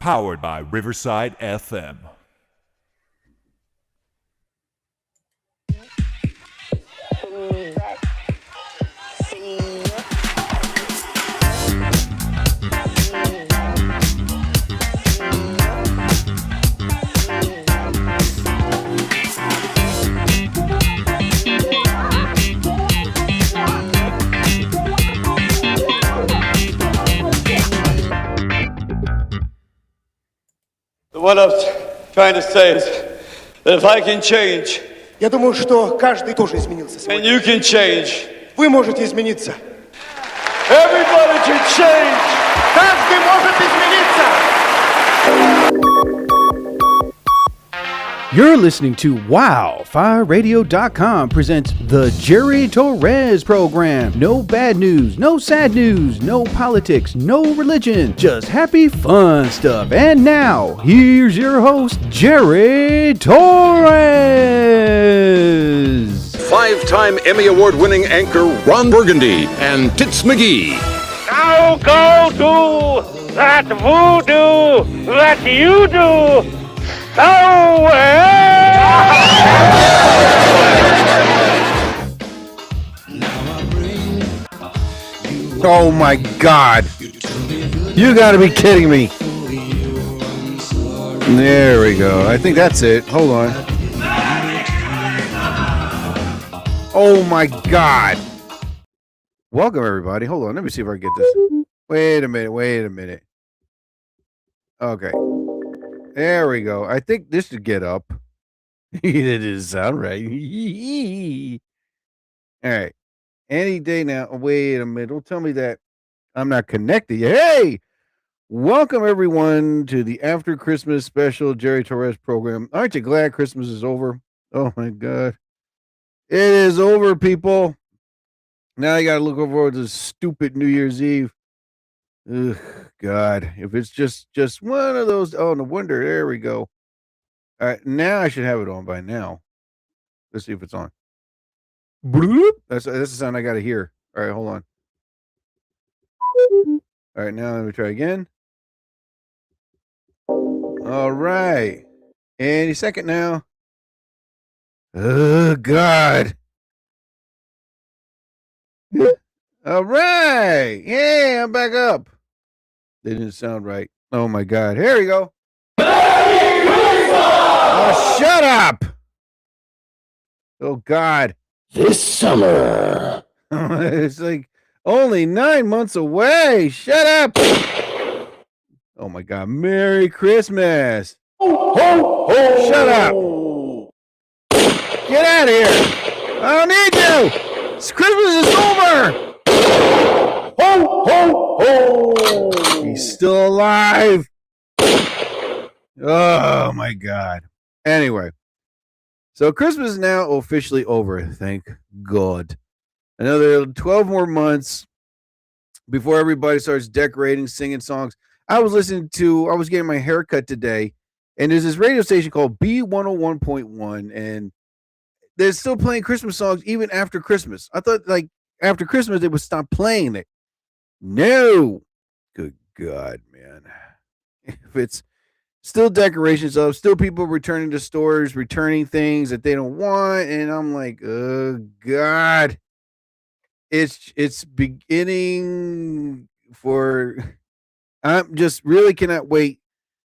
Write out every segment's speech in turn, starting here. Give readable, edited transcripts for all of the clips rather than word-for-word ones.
Powered by Riverside FM. What I'm trying to say is that if I can change, Я думаю, что каждый тоже изменился and сегодня. you can change, Вы можете измениться. everybody can change. Каждый может измениться. You're listening to WildFireRadio.com presents the Jerry Torres program. No bad news, no sad news, no politics, no religion, just happy fun stuff. And now, here's your host, Jerry Torres. Five-time Emmy Award-winning anchor Ron Burgundy and Tits McGee. Now go do that voodoo that you do so well. Oh my God. You gotta be kidding me. There we go. I think that's it. Hold on. Oh my God. Welcome, everybody. Hold on. Let me see if I can get this. Wait a minute. Okay. There we go. I think this should get up. It doesn't sound right. All right. Any day now. Wait a minute. Don't tell me that I'm not connected. Hey! Welcome, everyone, to the After Christmas special Jerry Torres program. Aren't you glad Christmas is over? Oh, my God. It is over, people. Now you got to look forward to stupid New Year's Eve. Ugh, God. If it's just one of those. Oh, no wonder. There we go. All right. Now I should have it on by now. Let's see if it's on. Bloop. That's the sound I got to hear. All right. Hold on. All right. Now let me try again. All right. Any second now. Oh, God. All right. Yeah, I'm back up. They didn't sound right. Oh, my God. Here we go. Oh, shut up. Oh, God. This summer. It's like only 9 months away. Shut up. Oh, my God. Merry Christmas. Ho, ho. Shut up. Get out of here. I don't need you. Christmas is over. Ho, ho, ho. He's still alive. Oh, my God. Anyway, so Christmas is now officially over. Thank God. Another 12 more months before everybody starts decorating, singing songs. I was getting my haircut today, and there's this radio station called B101.1, and they're still playing Christmas songs even after Christmas. I thought, like, after Christmas, they would stop playing it. No. Good God, man. If it's still decorations up, still people returning to stores, returning things that they don't want, and I'm like, oh, God. It's beginning for... I'm just really cannot wait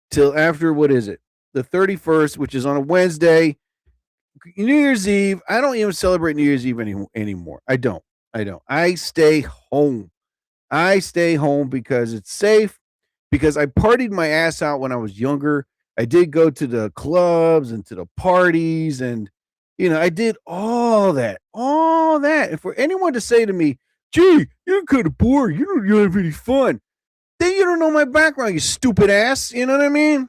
till after, what is it? The 31st, which is on a Wednesday. New Year's Eve. I don't even celebrate New Year's Eve anymore. I don't. I stay home. Because it's safe, because I partied my ass out when I was younger. I did go to the clubs and to the parties, and I did all that. And for anyone to say to me, gee, you're kind of boring, you don't have any fun, then you don't know my background, you stupid ass. You know what I mean?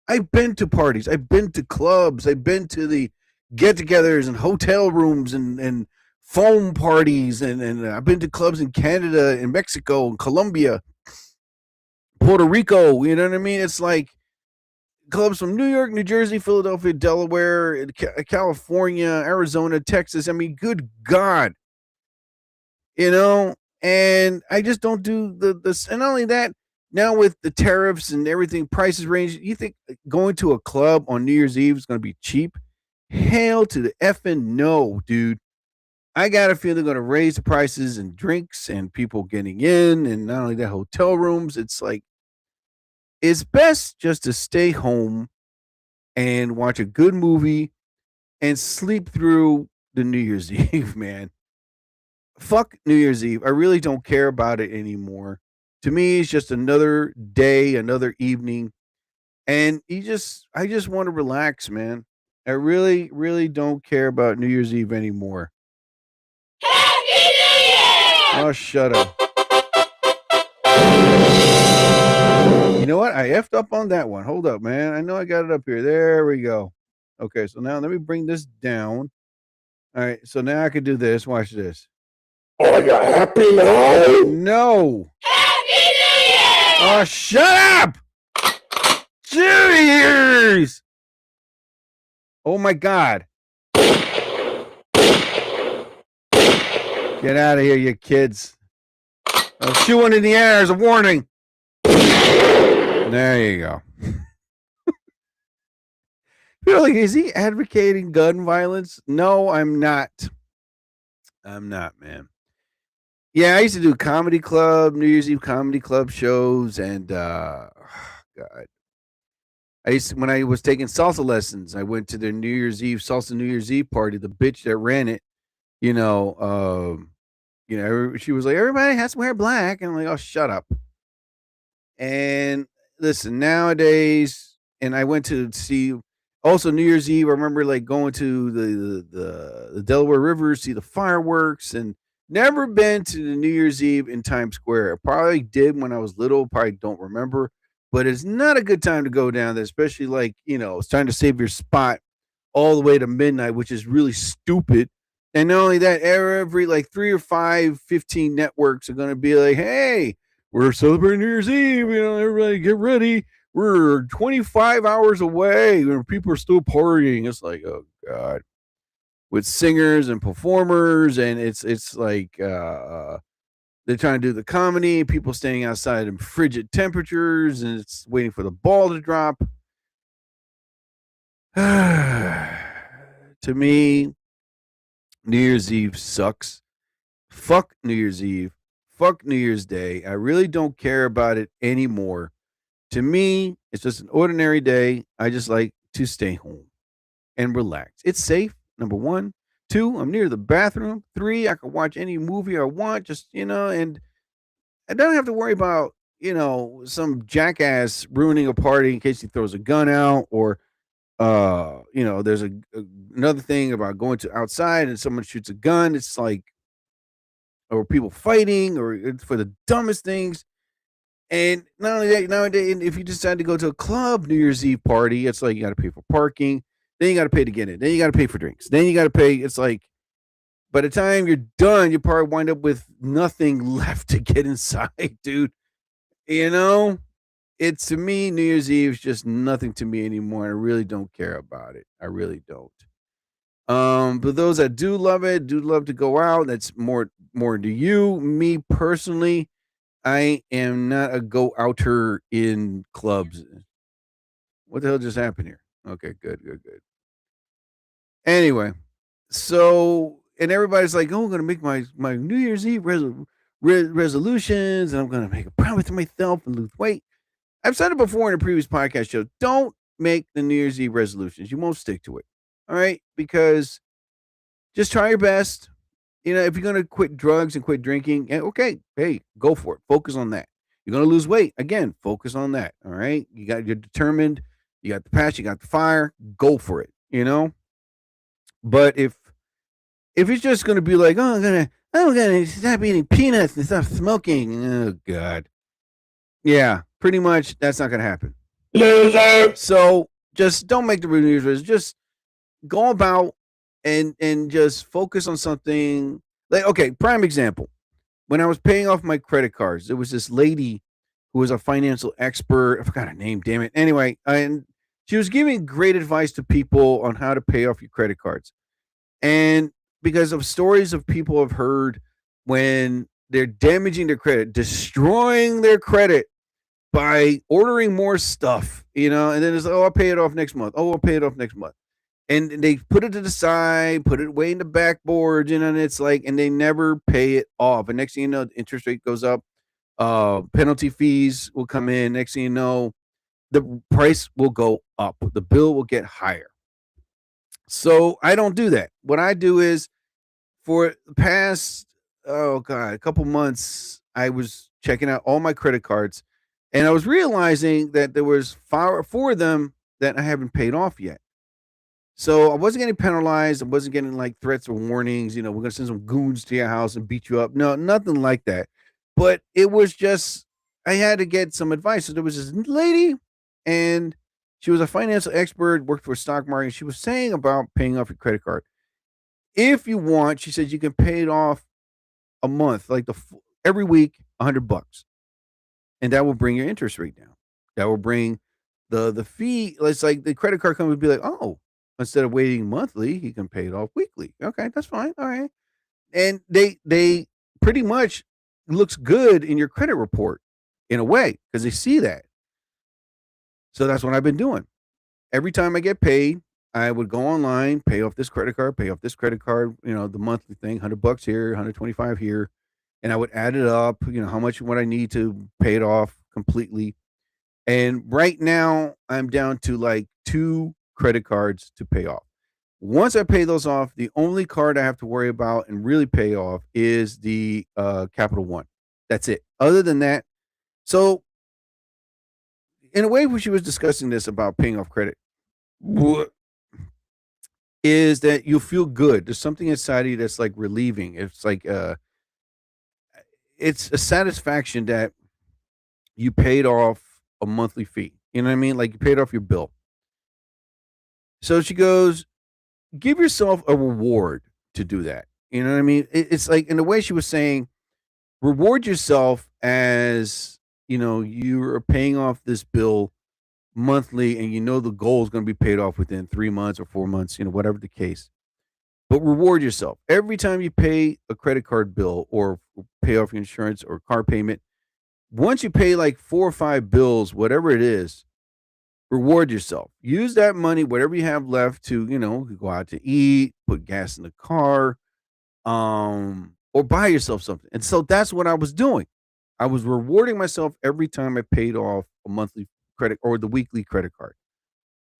I've been to parties, I've been to clubs, I've been to the get-togethers and hotel rooms and foam parties, and I've been to clubs in Canada, in Mexico, in Colombia, Puerto Rico. You know what I mean? It's like clubs from New York, New Jersey, Philadelphia, Delaware, California, Arizona, Texas. I mean, good God. And I just don't do this. And not only that, now with the tariffs and everything, prices range, you think going to a club on New Year's Eve is going to be cheap? Hell to the effing no, dude. I got a feeling they're going to raise the prices and drinks and people getting in, and not only that, hotel rooms. It's like, it's best just to stay home and watch a good movie and sleep through the New Year's Eve, man. Fuck New Year's Eve. I really don't care about it anymore. To me, it's just another day, another evening. And I just want to relax, man. I really, really don't care about New Year's Eve anymore. Oh, shut up. You know what? I effed up on that one. Hold up, man. I know I got it up here. There we go. Okay, so now let me bring this down. All right, so now I can do this. Watch this. Are you happy now? No. Happy New Year! Oh, shut up! Cheers! Oh my God. Get out of here, you kids. I'll shoot one in the air as a warning. There you go. Feel like, is he advocating gun violence? No, I'm not. I'm not, man. Yeah, I used to do comedy club, New Year's Eve comedy club shows, and God. When I was taking salsa lessons, I went to their New Year's Eve salsa New Year's Eve party. The bitch that ran it, she was like, everybody has to wear black, and I'm like, oh, shut up. And listen, nowadays, and I went to see also New Year's Eve. I remember like going to the Delaware River, see the fireworks, and never been to the New Year's Eve in Times Square. I probably did when I was little, probably don't remember. But it's not a good time to go down there, especially like, it's time to save your spot all the way to midnight, which is really stupid. And not only that, every like 3 or 5, 15 networks are going to be like, hey, we're celebrating New Year's Eve. Everybody get ready. We're 25 hours away. People are still partying. It's like, oh, God. With singers and performers. And it's like, they're trying to do the comedy, people standing outside in frigid temperatures, and it's waiting for the ball to drop. To me, New Year's Eve sucks. Fuck New Year's Eve. Fuck New Year's Day. I really don't care about it anymore. To me, it's just an ordinary day. I just like to stay home and relax. It's safe, number one. 2, I'm near the bathroom. 3, I can watch any movie I want, just, and I don't have to worry about, some jackass ruining a party in case he throws a gun out, or, there's another thing about going to outside and someone shoots a gun. It's like, or people fighting, or for the dumbest things. And not only that, nowadays, if you decide to go to a club New Year's Eve party, it's like you got to pay for parking. Then you got to pay to get in. Then you got to pay for drinks. Then you got to pay. It's like, by the time you're done, you probably wind up with nothing left to get inside, dude. It's, to me, New Year's Eve is just nothing to me anymore. I really don't care about it. I really don't. But those that do love it, do love to go out. That's more to you. Me personally, I am not a go outer in clubs. What the hell just happened here? Okay, good. Anyway, so, and everybody's like, oh, I'm going to make my New Year's Eve resolutions, and I'm going to make a promise to myself and lose weight. I've said it before in a previous podcast show. Don't make the New Year's Eve resolutions. You won't stick to it. All right? Because just try your best. If you're going to quit drugs and quit drinking, okay, hey, go for it. Focus on that. You're going to lose weight. Again, focus on that. All right? You're determined. You got the passion. You got the fire. Go for it. But if it's just going to be like, oh, I'm gonna stop eating peanuts and stop smoking. Oh God, yeah, pretty much that's not going to happen. Loser. So just don't make the New Year's resolution. Just go about and just focus on something. Like, okay, prime example. When I was paying off my credit cards, there was this lady who was a financial expert. I forgot her name. Damn it. Anyway, and she was giving great advice to people on how to pay off your credit cards. And because of stories of people have heard when they're damaging their credit, destroying their credit, by ordering more stuff, and then it's, oh, I'll pay it off next month. Oh, I'll pay it off next month. And they put it to the side, put it way in the backboard, and it's like, and they never pay it off. And next thing you know, the interest rate goes up, penalty fees will come in. Next thing you know, the price will go up, the bill will get higher. So I don't do that. What I do is, for the past, a couple months, I was checking out all my credit cards, and I was realizing that there was four of them that I haven't paid off yet. So I wasn't getting penalized. I wasn't getting like threats or warnings. We're gonna send some goons to your house and beat you up. No, nothing like that. But it was just, I had to get some advice. So there was this lady, and she was a financial expert, worked for a stock market. She was saying about paying off your credit card. If you want, she said, you can pay it off a month, like every week, $100, and that will bring your interest rate down. That will bring the fee. It's like the credit card company would be like, oh, instead of waiting monthly, he can pay it off weekly. Okay, that's fine. All right, and they pretty much looks good in your credit report in a way, because they see that. So that's what I've been doing. Every time I get paid, I would go online, pay off this credit card, the monthly thing, $100 here, 125 here, and I would add it up, how much what I need to pay it off completely. And right now, I'm down to like 2 credit cards to pay off. Once I pay those off, the only card I have to worry about and really pay off is the Capital One. That's it. Other than that, so in a way, when she was discussing this about paying off credit, is that you'll feel good. There's something inside you that's like relieving. It's like it's a satisfaction that you paid off a monthly fee. You know what I mean? Like, you paid off your bill. So she goes, give yourself a reward to do that. You know what I mean? It's like, in the way she was saying, reward yourself as, you're paying off this bill monthly, and the goal is going to be paid off within 3 months or 4 months, whatever the case. But reward yourself. Every time you pay a credit card bill or pay off your insurance or car payment, once you pay like 4 or 5 bills, whatever it is, reward yourself. Use that money, whatever you have left, to, go out to eat, put gas in the car, or buy yourself something. And so that's what I was doing. I was rewarding myself every time I paid off a monthly credit or the weekly credit card.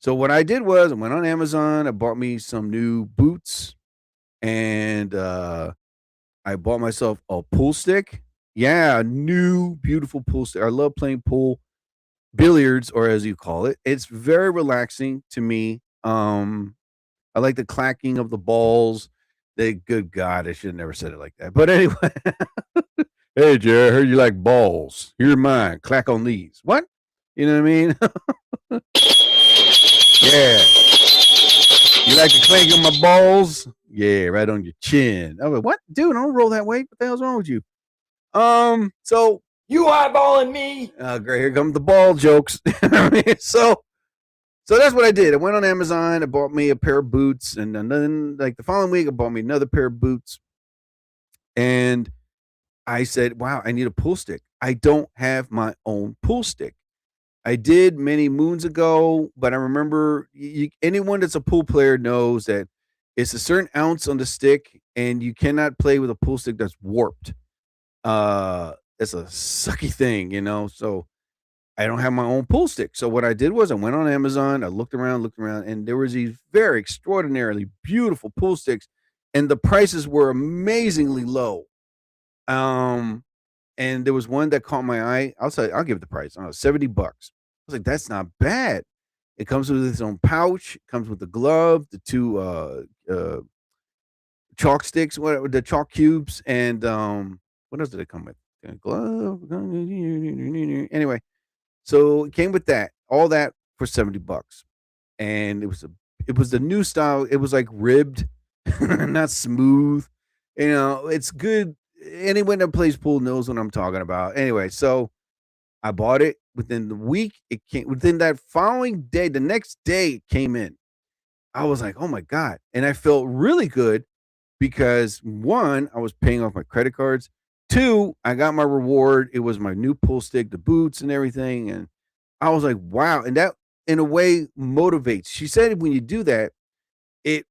So what I did was, I went on Amazon, I bought me some new boots, and I bought myself a pool stick. Yeah, a new beautiful pool stick. I love playing pool, billiards, or as you call it. It's very relaxing to me. I like the clacking of the balls. Good God, I should have never said it like that. But anyway, hey, Jerry, I heard you like balls. Here are mine. Clack on these. What? You know what I mean? Yeah. You like the clank on my balls? Yeah, right on your chin. I was like, what? Dude, don't roll that way. What the hell's wrong with you? So You eyeballing me? great, here comes the ball jokes. So that's what I did. I went on Amazon, I bought me a pair of boots, and then like the following week I bought me another pair of boots. And I said, wow, I need a pool stick. I don't have my own pool stick. I did many moons ago, but I remember anyone that's a pool player knows that it's a certain ounce on the stick, and you cannot play with a pool stick that's warped. It's a sucky thing, So I don't have my own pool stick. So what I did was I went on Amazon, I looked around, and there was these very extraordinarily beautiful pool sticks, and the prices were amazingly low. And there was one that caught my eye. I'll give it the price. I don't know, $70. I was like, that's not bad. It comes with its own pouch. It comes with the glove, the 2 chalk sticks, whatever, the chalk cubes, and what else did it come with? A glove. Anyway, so it came with that. All that for $70, and it was the new style. It was like ribbed, not smooth. It's good. Anyone that plays pool knows what I'm talking about. Anyway, so I bought it. Within the week, it came. Within that following day, the next day, it came in. I was like, oh my God. And I felt really good because, one, I was paying off my credit cards. 2, I got my reward. It was my new pull stick, the boots and everything. And I was like, wow. And that in a way motivates. She said when you do that, it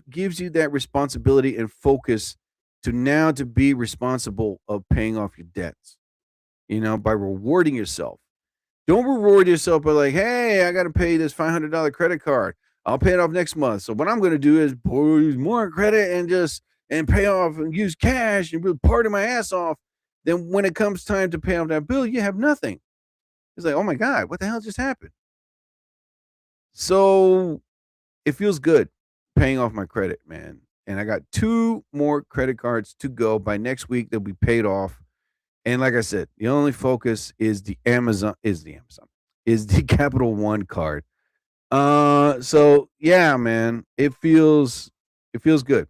gives you that responsibility and focus to be responsible of paying off your debts, by rewarding yourself. Don't reward yourself by like, hey, I got to pay this $500 credit card. I'll pay it off next month. So what I'm going to do is use more credit and pay off and use cash and really party my ass off. Then when it comes time to pay off that bill, you have nothing. It's like, oh my God, what the hell just happened? So it feels good paying off my credit, man. And I got 2 more credit cards to go. By next week, they'll be paid off. And like I said, the only focus is the Capital One card. So yeah, man, it feels good.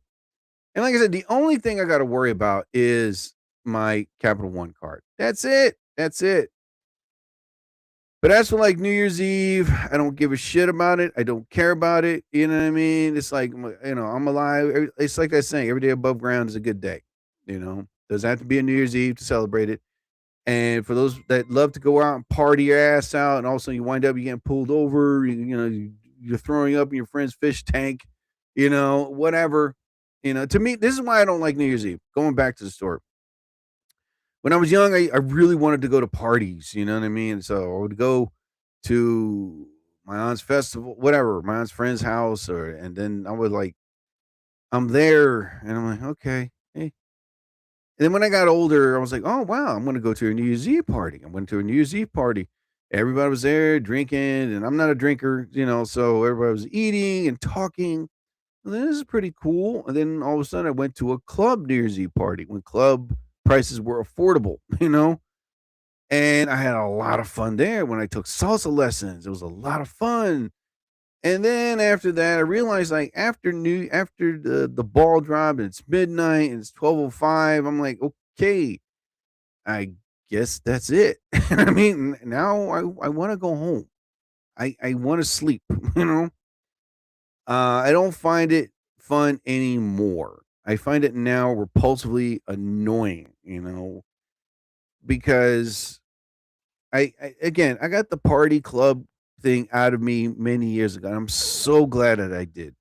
And like I said, the only thing I got to worry about is my Capital One card. That's it. But as for like New Year's Eve, I don't give a shit about it. I don't care about it. You know what I mean? It's like, I'm alive. It's like that saying, every day above ground is a good day. Doesn't have to be a New Year's Eve to celebrate it. And for those that love to go out and party your ass out, and also you wind up, you getting pulled over, you're throwing up in your friend's fish tank, whatever. To me, this is why I don't like New Year's Eve. Going back to the story. When I was young, I really wanted to go to parties, you know what I mean? So I would go to my aunt's festival, whatever, my aunt's friend's house, and then I would I'm there, and I'm like, okay, hey. And then when I got older, I was like, oh, wow, I'm going to go to a New Year's Eve party. I went to a New Year's Eve party. Everybody was there drinking, and I'm not a drinker, so everybody was eating and talking. And then this is pretty cool. And then all of a sudden, I went to a club New Year's Eve party when club prices were affordable, and I had a lot of fun there when I took salsa lessons. It was a lot of fun. And then after that, I realized after the ball drop and it's midnight and it's 12:05, I'm like, okay, I guess that's it. I mean, now I want to go home. I want to sleep, I don't find it fun anymore. I find it now repulsively annoying, because I got the party club thing out of me many years ago. And I'm so glad that I did.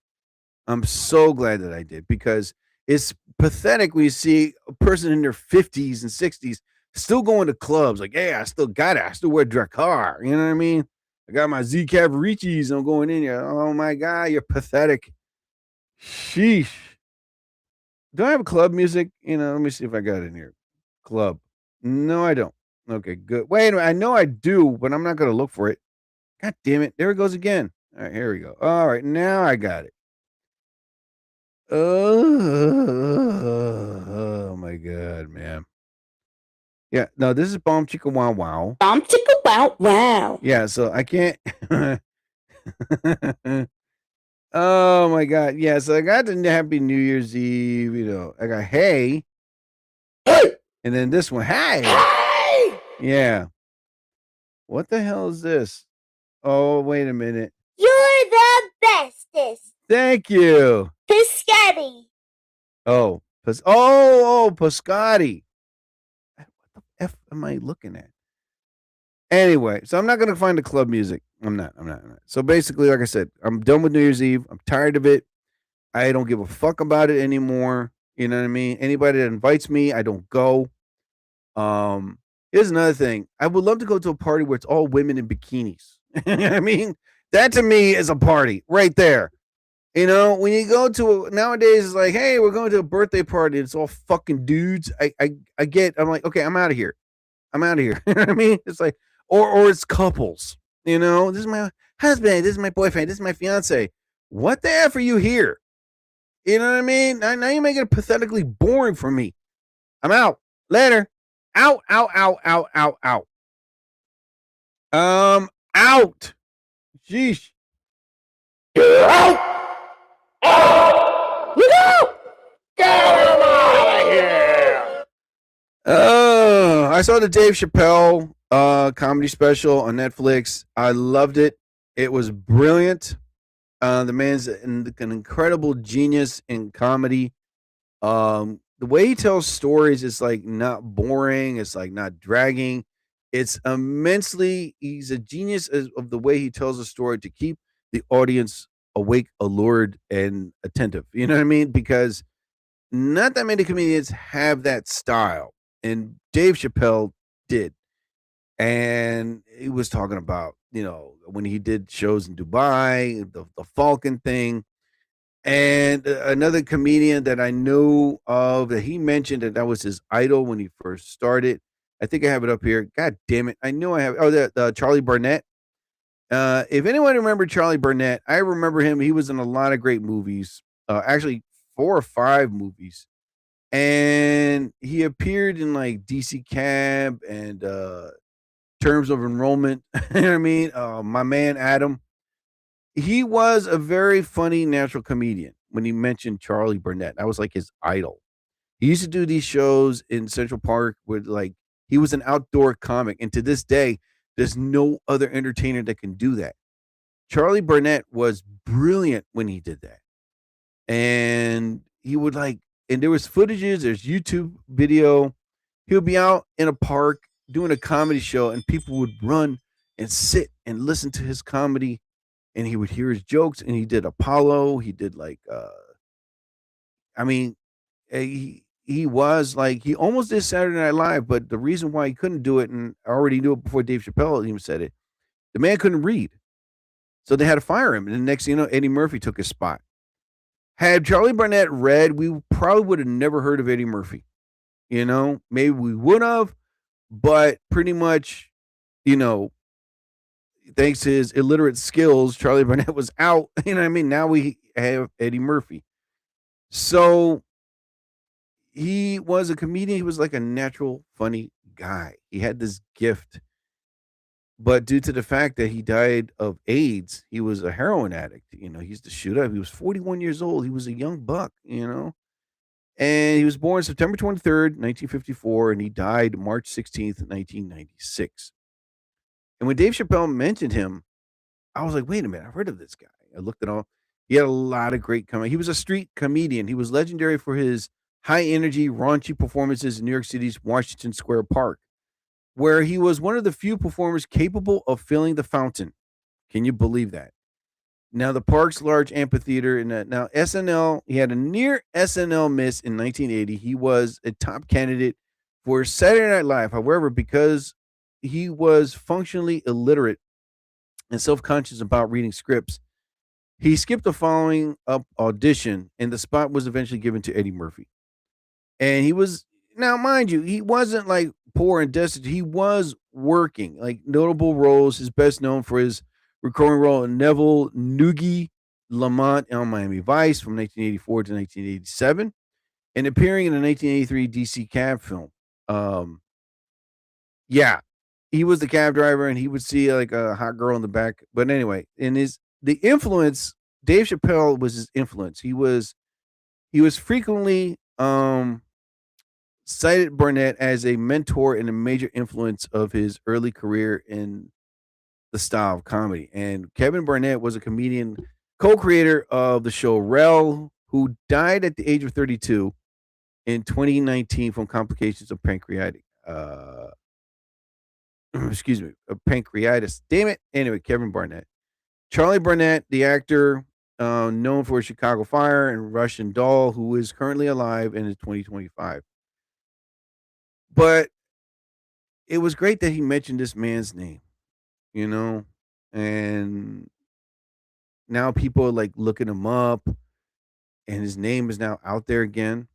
Because it's pathetic when you see a person in their 50s and 60s still going to clubs. Like, hey, I still got it. I still wear Drakkar. You know what I mean? I got my Z Cavariccis. I'm going in here. Oh my God, you're pathetic. Sheesh. Do I have club music? Let me see if I got it in here. Club. No, I don't. Okay, good. Wait a minute. I know I do, but I'm not going to look for it. God damn it. There it goes again. All right, here we go. All right, now I got it. Oh my God, man. Yeah, no, this is Bomb Chicka Wow Wow. Bomb Chicka Wow Wow. Yeah, so I can't. Oh my God. Yeah, so I got the Happy New Year's Eve, I got hey. Hey. And then this one, hey. Hey. Yeah. What the hell is this? Oh, wait a minute. You're the bestest. Thank you. Piscati. Oh, Piscotti. What the F am I looking at? Anyway, so I'm not going to find the club music. I'm not. So basically, like I said, I'm done with New Year's Eve. I'm tired of it. I don't give a fuck about it anymore. You know what I mean? Anybody that invites me, I don't go. Here's another thing. I would love to go to a party where it's all women in bikinis. I mean, that to me is a party right there. When you go to nowadays, it's like, hey, we're going to a birthday party. It's all fucking dudes. I'm like, okay, I'm out of here. You know what I mean? It's like, or it's couples. This is my husband. This is my boyfriend. This is my fiance. What the F are you here? You know what I mean? Now you're making it pathetically boring for me. I'm out. Later. Out. Out. Sheesh. You're out! Out! Look out! Get him out of here! I saw the Dave Chappelle comedy special on Netflix. I loved it. It was brilliant. The man's an incredible genius in comedy. the way he tells stories is like not boring. It's like not dragging. It's immensely. He's a genius of the way he tells a story to keep the audience awake, allured, and attentive. You know what I mean? Because not that many comedians have that style, and Dave Chappelle did. And he was talking about, when he did shows in Dubai, the Falcon thing. And another comedian that I knew of that he mentioned that was his idol when he first started. I think I have it up here. God damn it. I knew I have. Oh, the Charlie Burnett. If anyone remember Charlie Burnett, I remember him. He was in a lot of great movies. Actually, 4 or 5 movies. And he appeared in like DC Cab and Terms of Enrollment. You know what I mean? My man Adam. He was a very funny natural comedian when he mentioned Charlie Burnett. I was like his idol. He used to do these shows in Central Park with like he was an outdoor comic. And to this day, there's no other entertainer that can do that. Charlie Burnett was brilliant when he did that. And he would like, and there was footages, there's YouTube video. He would be out in a park doing a comedy show, and people would run and sit and listen to his comedy, and he would hear his jokes. And he did Apollo. He did like, I mean, he was like he almost did Saturday Night Live, but the reason why he couldn't do it, and I already knew it before Dave Chappelle even said it, the man couldn't read, so they had to fire him. And the next thing you know, Eddie Murphy took his spot. Had Charlie Burnett read, we probably would have never heard of Eddie Murphy. Maybe we would have, but pretty much, thanks to his illiterate skills, Charlie Burnett was out. You know what I mean? Now we have Eddie Murphy. So he was a comedian. He was like a natural, funny guy. He had this gift. But due to the fact that he died of AIDS, he was a heroin addict. He used to shoot up. He was 41 years old. He was a young buck, And he was born September 23rd, 1954, and he died March 16th, 1996. And when Dave Chappelle mentioned him, I was like, wait a minute, I've heard of this guy. I looked it up. He had a lot of great comedy. He was a street comedian. He was legendary for his high energy, raunchy performances in New York City's Washington Square Park, where he was one of the few performers capable of filling the fountain. Can you believe that? Now, the park's large amphitheater, and now SNL, he had a near SNL miss in 1980. He was a top candidate for Saturday Night Live. However, because he was functionally illiterate and self-conscious about reading scripts, he skipped the following up audition, and the spot was eventually given to Eddie Murphy. And he was, now mind you, he wasn't like poor and destitute. He was working, like notable roles. His best known for his recurring role in Neville Noogie Lamont on Miami Vice from 1984 to 1987, and appearing in the 1983 DC Cab film. Yeah, he was the cab driver, and he would see like a hot girl in the back. But anyway, the influence, Dave Chappelle was his influence. He was frequently cited Burnett as a mentor and a major influence of his early career in the style of comedy. And Kevin Burnett was a comedian, co-creator of the show Rel, who died at the age of 32 in 2019 from complications of pancreatic. Pancreatitis. Damn it. Anyway, Kevin Burnett. Charlie Burnett, the actor, known for Chicago Fire and Russian Doll, who is currently alive and is 2025. But it was great that he mentioned this man's name, and now people are like looking him up, and his name is now out there again.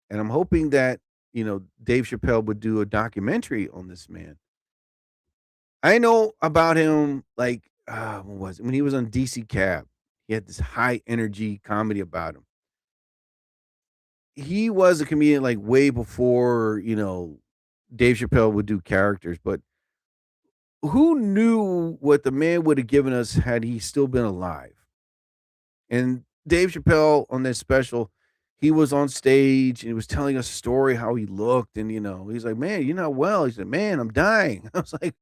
And I'm hoping that, Dave Chappelle would do a documentary on this man. I know about him, like, what was it? When he was on DC Cab, he had this high energy comedy about him. He was a comedian like way before, Dave Chappelle would do characters, but who knew what the man would have given us had he still been alive? And Dave Chappelle on that special, he was on stage and he was telling a story how he looked, and he's like, "Man, you're not well." He said, "Man, I'm dying." I was like,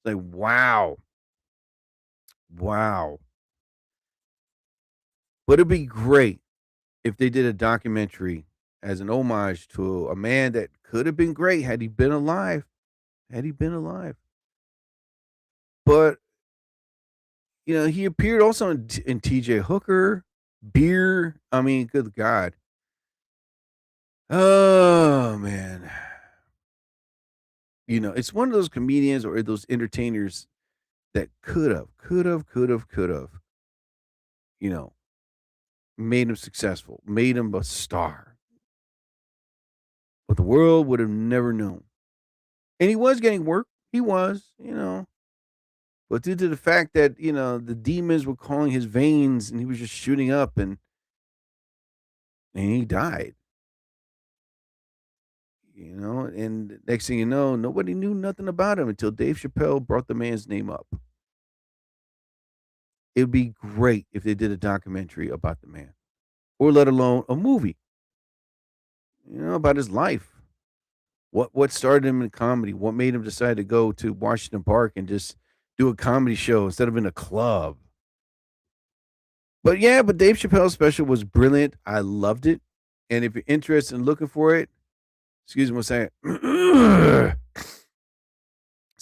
wow. Wow. But it'd be great if they did a documentary as an homage to a man that could have been great had he been alive. Had he been alive. But, he appeared also in TJ Hooker, Beer. I mean, good God. Oh, man. It's one of those comedians or those entertainers that could have, you know, made him successful, made him a star. But the world would have never known. And he was getting work. He was. But due to the fact that, the demons were calling his veins and he was just shooting up and he died. And next thing you know, nobody knew nothing about him until Dave Chappelle brought the man's name up. It would be great if they did a documentary about the man, or let alone a movie, about his life. What started him in comedy? What made him decide to go to Washington Park and just do a comedy show instead of in a club? But Dave Chappelle's special was brilliant. I loved it. And if you're interested in looking for it, excuse me one second. So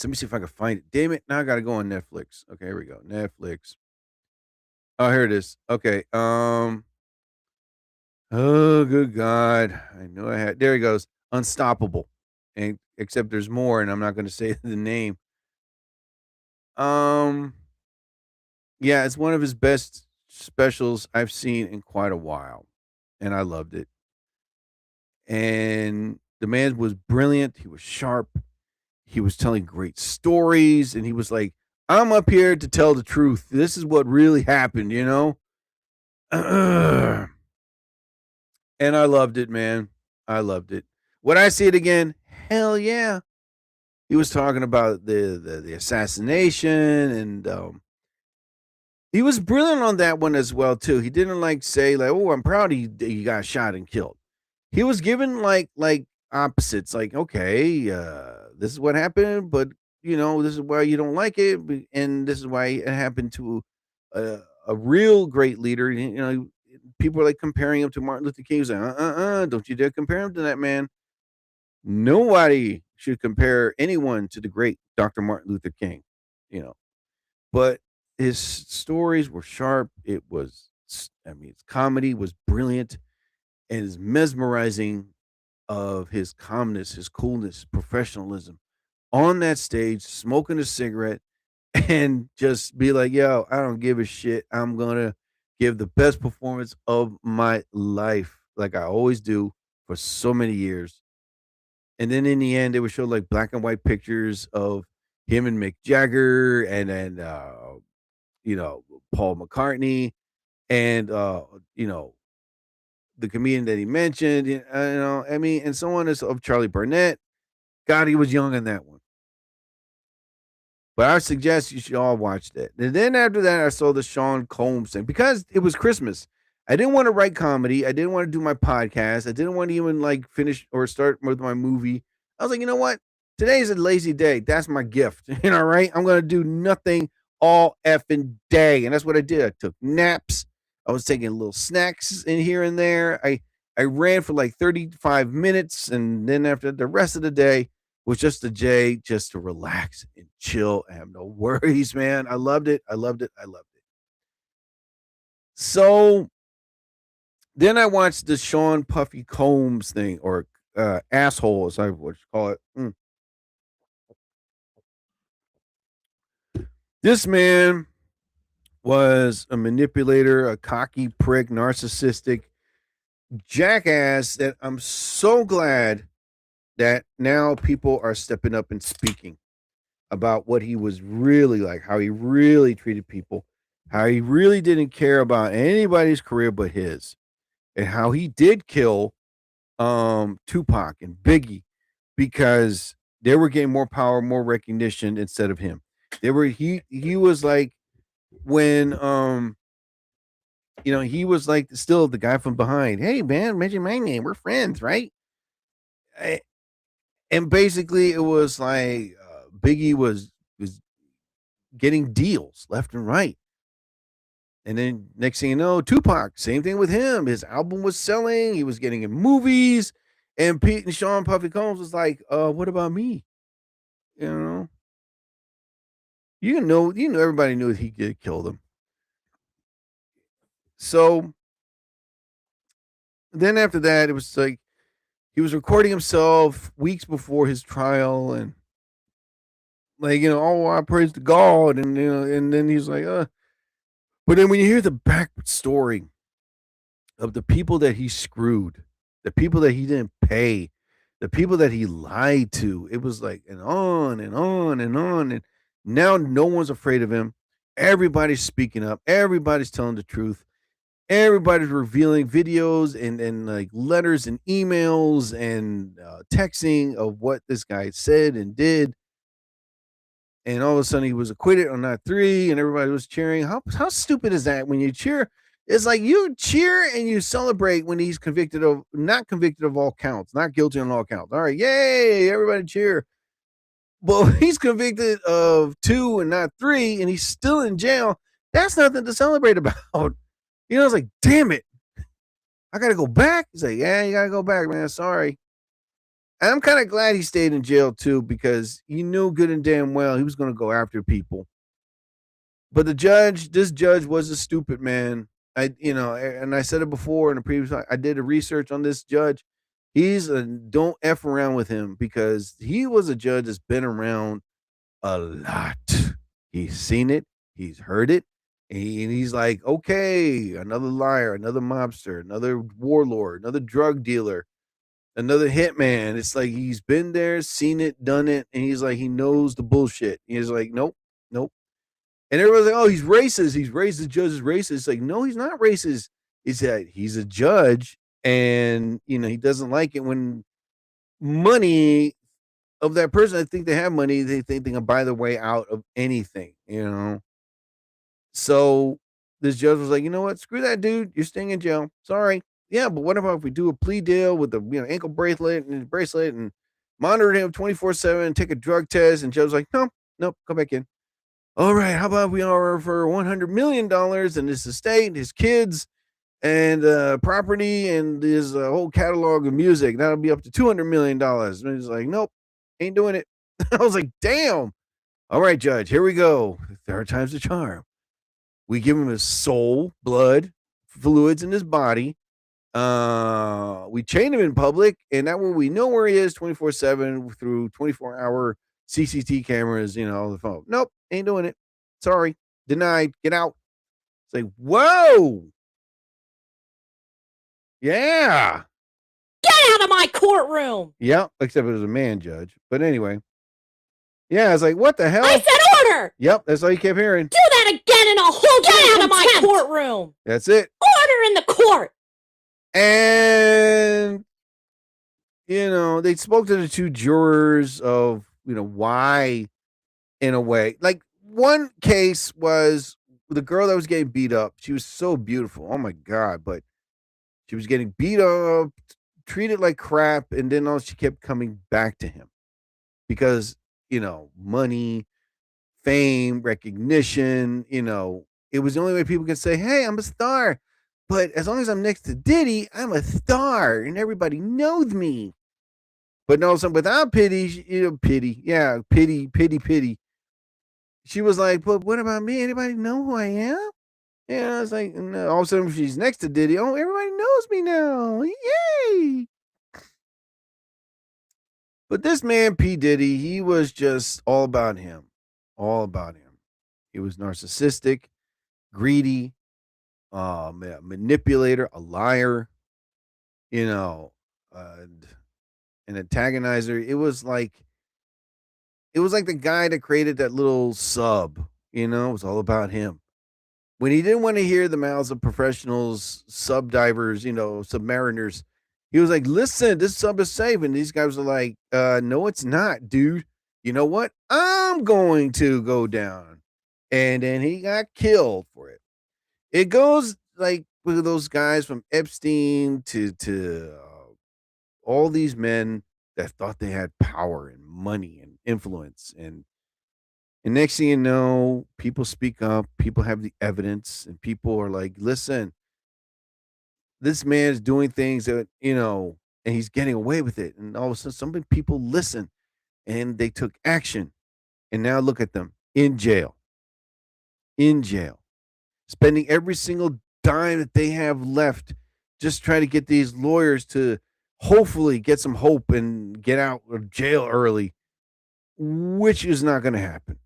let me see if I can find it. Damn it. Now I got to go on Netflix. Okay, here we go. Netflix. Oh, here it is. Okay. Oh, good God. I know I had. There he goes. Unstoppable. And except there's more, and I'm not going to say the name. Yeah, it's one of his best specials I've seen in quite a while, and I loved it. And the man was brilliant. He was sharp. He was telling great stories, and he was like, I'm up here to tell the truth. This is what really happened, And I loved it, man. I loved it. Would I see it again? Hell yeah. He was talking about the assassination, and he was brilliant on that one as well too. He didn't say oh, I'm proud he got shot and killed. He was given like opposites, okay, this is what happened, but this is why you don't like it, and this is why it happened to a real great leader. People are comparing him to Martin Luther King. He's like, don't you dare compare him to that man. Nobody should compare anyone to the great Dr. Martin Luther King, But his stories were sharp. His comedy was brilliant, and his mesmerizing of his calmness, his coolness, professionalism on that stage, smoking a cigarette, and just be like, yo, I don't give a shit. I'm going to give the best performance of my life, like I always do for so many years. And then in the end, they would show black and white pictures of him and Mick Jagger and then, Paul McCartney and, the comedian that he mentioned, and so on of Charlie Burnett. God, he was young in that one. But I suggest you should all watch that. And then after that, I saw the Sean Combs thing because it was Christmas. I didn't want to write comedy. I didn't want to do my podcast. I didn't want to even finish or start with my movie. I was like, you know what? Today's a lazy day. That's my gift. Right? I'm going to do nothing all effing day. And that's what I did. I took naps. I was taking little snacks in here and there. I ran for 35 minutes. And then after the rest of the day was just a day just to relax and chill. I have no worries, man. I loved it. I loved it. I loved it. So then I watched the Sean Puffy Combs thing, or asshole, as I would call it. This man was a manipulator, a cocky prick, narcissistic jackass that I'm so glad that now people are stepping up and speaking about what he was really like, how he really treated people, how he really didn't care about anybody's career but his, and how he did kill Tupac and Biggie because they were getting more power, more recognition instead of him. He was like when he was still the guy from behind. Hey man, mention my name. We're friends, right? And basically it was Biggie was getting deals left and right. And then next thing you know, Tupac, same thing with him. His album was selling. He was getting in movies. And Pete and Sean Puffy Combs was like, what about me? You know? Everybody knew he could kill them. So then after that, it was like he was recording himself weeks before his trial and like, oh, I praise to God. And, and then he's like, but then when you hear the back story of the people that he screwed, the people that he didn't pay, the people that he lied to, it was like, and on and on and on. And now no one's afraid of him. Everybody's speaking up. Everybody's telling the truth. Everybody's revealing videos and like letters and emails and texting of what this guy said and did. And all of a sudden he was acquitted on that 3 and everybody was cheering. How stupid is that when you cheer? It's like you cheer and you celebrate when he's not convicted of all counts, not guilty on all counts. All right, yay, everybody cheer. But he's convicted of 2 and not 3 and he's still in jail. That's nothing to celebrate about. It's like, damn it. I got to go back. He's like, yeah, you got to go back, man. Sorry. And I'm kind of glad he stayed in jail too, because he knew good and damn well he was going to go after people. But this judge was a stupid man. And I said it before in the previous, I did a research on this judge. Don't F around with him because he was a judge that's been around a lot. He's seen it. He's heard it. And he's like, okay, another liar, another mobster, another warlord, another drug dealer, another hitman. It's like he's been there, seen it, done it, and he's like, he knows the bullshit. He's like, nope. And everybody's like, oh, he's racist. He's racist. The judge is racist. It's like, no, he's not racist. He's a judge, and he doesn't like it when money of that person. I think they have money. They think they can buy their way out of anything. So this judge was like, you know what? Screw that dude. You're staying in jail. Sorry. Yeah, but what about if we do a plea deal with the ankle bracelet and monitor him 24/7, take a drug test? And judge was like, no, come back in. All right, how about we offer for $100 million and his estate, his kids, and property, and his whole catalog of music. That'll be up to $200 million. And he's like, nope, ain't doing it. I was like, damn. All right, judge, here we go. Third time's the charm. We give him his soul, blood, fluids in his body. We chain him in public, and that way we know where he is 24/7 through 24-hour CCTV cameras, on the phone. Nope, ain't doing it. Sorry, denied. Get out. It's like, whoa. Yeah. Get out of my courtroom. Yeah, except it was a man judge. But anyway. Yeah, it's like, what the hell? I said order. Yep, that's all you kept hearing. Do that again and I'll hold you out of my courtroom. That's it. Order in the court. And, they spoke to the 2 jurors of, why, in a way. Like, one case was the girl that was getting beat up. She was so beautiful. Oh, my God. But she was getting beat up, treated like crap, and then she kept coming back to him because, money, fame, recognition, it was the only way people could say, hey, I'm a star. But as long as I'm next to Diddy, I'm a star and everybody knows me. But no, without pity, pity. She was like, but what about me? Anybody know who I am? Yeah, it's like, no. All of a sudden she's next to Diddy. Oh, everybody knows me now. Yay. But this man, P. Diddy, he was just all about him. All about him. He was narcissistic, greedy, manipulator, a liar, an antagonizer. It was like the guy that created that little sub, it was all about him. When he didn't want to hear the mouths of professionals, sub divers, submariners, he was like, listen, this sub is safe. And these guys were like, no, it's not, dude. You know what? I'm going to go down. And then he got killed for it. It goes like with those guys from Epstein to all these men that thought they had power and money and influence. And And next thing you know, people speak up, people have the evidence, and people are like, listen, this man's doing things that, and he's getting away with it. And all of a sudden, some people listen and they took action. And now look at them in jail, spending every single dime that they have left just trying to get these lawyers to hopefully get some hope and get out of jail early, which is not going to happen.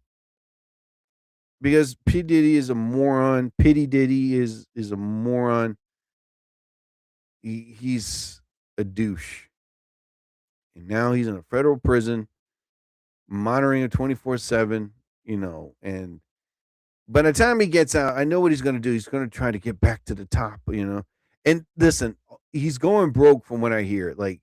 Because P. Diddy is a moron. Pity Diddy is a moron. He's a douche. And now he's in a federal prison, monitoring it 24/7, and by the time he gets out, I know what he's going to do. He's going to try to get back to the top, And listen, he's going broke from what I hear. Like,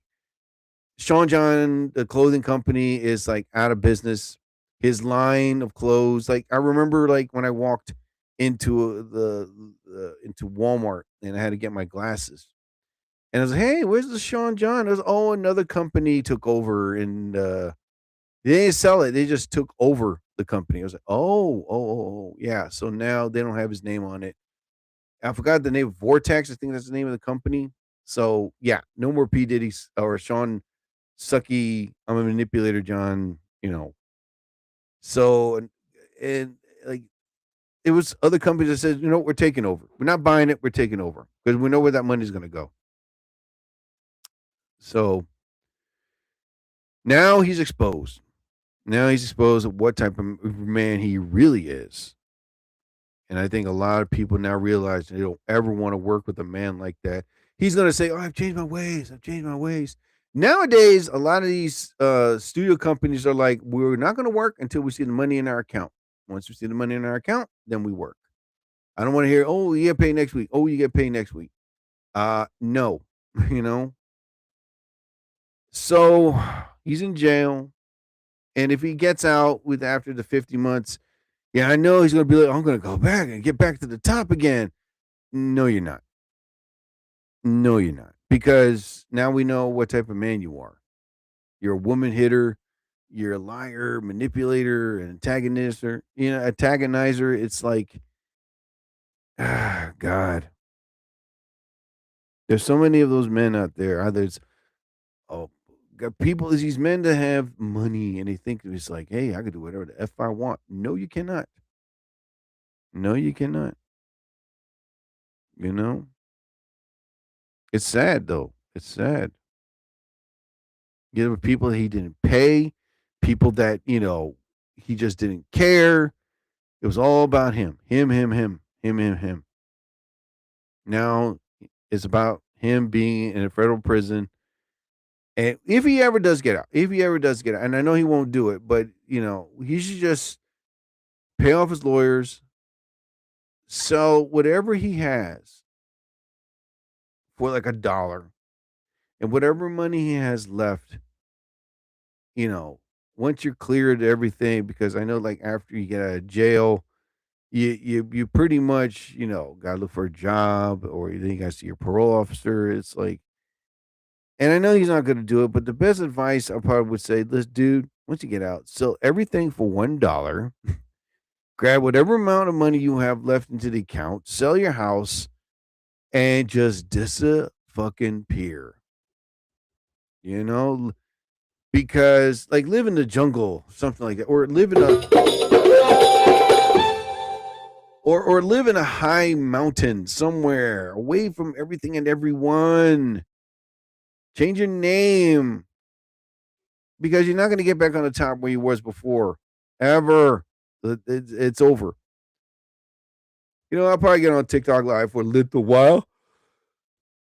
Sean John, the clothing company, is like out of business. His line of clothes, like I remember, like when I walked into into Walmart and I had to get my glasses, and I was like, "Hey, where's the Sean John?" It was, oh, another company took over, and they didn't sell it. They just took over the company. I was like, oh, yeah. So now they don't have his name on it. I forgot the name. Vortex, I think that's the name of the company. So yeah, no more P. Diddy's or Sean Sucky. I'm a manipulator, John. So and like it was other companies that said, we're taking over. We're not buying it. We're taking over because we know where that money's going to go. So now he's exposed. Now he's exposed of what type of man he really is. And I think a lot of people now realize they don't ever want to work with a man like that. He's going to say, oh, I've changed my ways. I've changed my ways. Nowadays, a lot of these studio companies are like, we're not going to work until we see the money in our account. Once we see the money in our account, then we work. I don't want to hear, oh, you get paid next week. Oh, you get paid next week. No, So he's in jail. And if he gets out after the 50 months, yeah, I know he's going to be like, I'm going to go back and get back to the top again. No, you're not. No, you're not. Because now we know what type of man you are. You're a woman hitter. You're a liar, manipulator, an antagonizer. Antagonizer. It's like, God. There's so many of those men out there. Either it's people, these men that have money and they think it's like, hey, I can do whatever the F I want. No, you cannot. No, you cannot. It's sad, though. It's sad. There were people that he didn't pay, people that, he just didn't care. It was all about him. Him. Now it's about him being in a federal prison. And if he ever does get out, and I know he won't do it, but, he should just pay off his lawyers, sell whatever he has for like $1, and whatever money he has left, once you're cleared everything, because I know like after you get out of jail, you pretty much, gotta look for a job, or then you gotta see your parole officer. It's like, and I know he's not going to do it, but the best advice I probably would say, this dude, once you get out, sell everything for $1, grab whatever amount of money you have left into the account, sell your house, and just disappear. Because like live in the jungle, something like that, or live in or live in a high mountain somewhere away from everything and everyone. Change your name, because you're not going to get back on the top where you was before, ever. It's over. I'll probably get on TikTok live for a little while.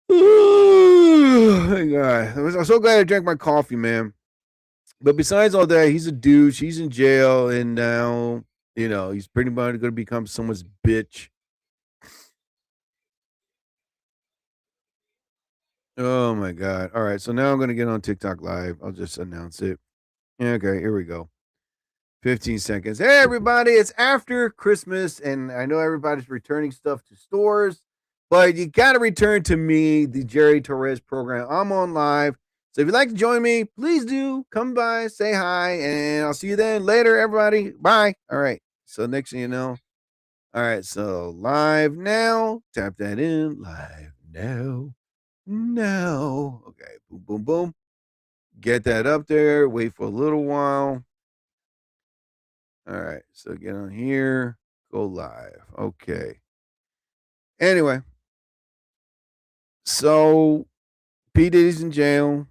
Oh my God. I'm so glad I drank my coffee, man. But besides all that, he's a douche. He's in jail, and now, he's pretty much going to become someone's bitch. Oh my God. All right. So now I'm going to get on TikTok live. I'll just announce it. Okay. Here we go. 15 seconds. Hey, everybody. It's after Christmas, and I know everybody's returning stuff to stores, but you got to return to me, the Jerry Torres program. I'm on live So if you'd like to join me, please do come by, say hi, and I'll see you then. Later, everybody. Bye. All right. So next thing you know, all right. So live now. Tap that in. Live now. Now. Okay. Boom, boom, boom. Get that up there. Wait for a little while. All right. So get on here. Go live. Okay. Anyway. So P. Diddy's in jail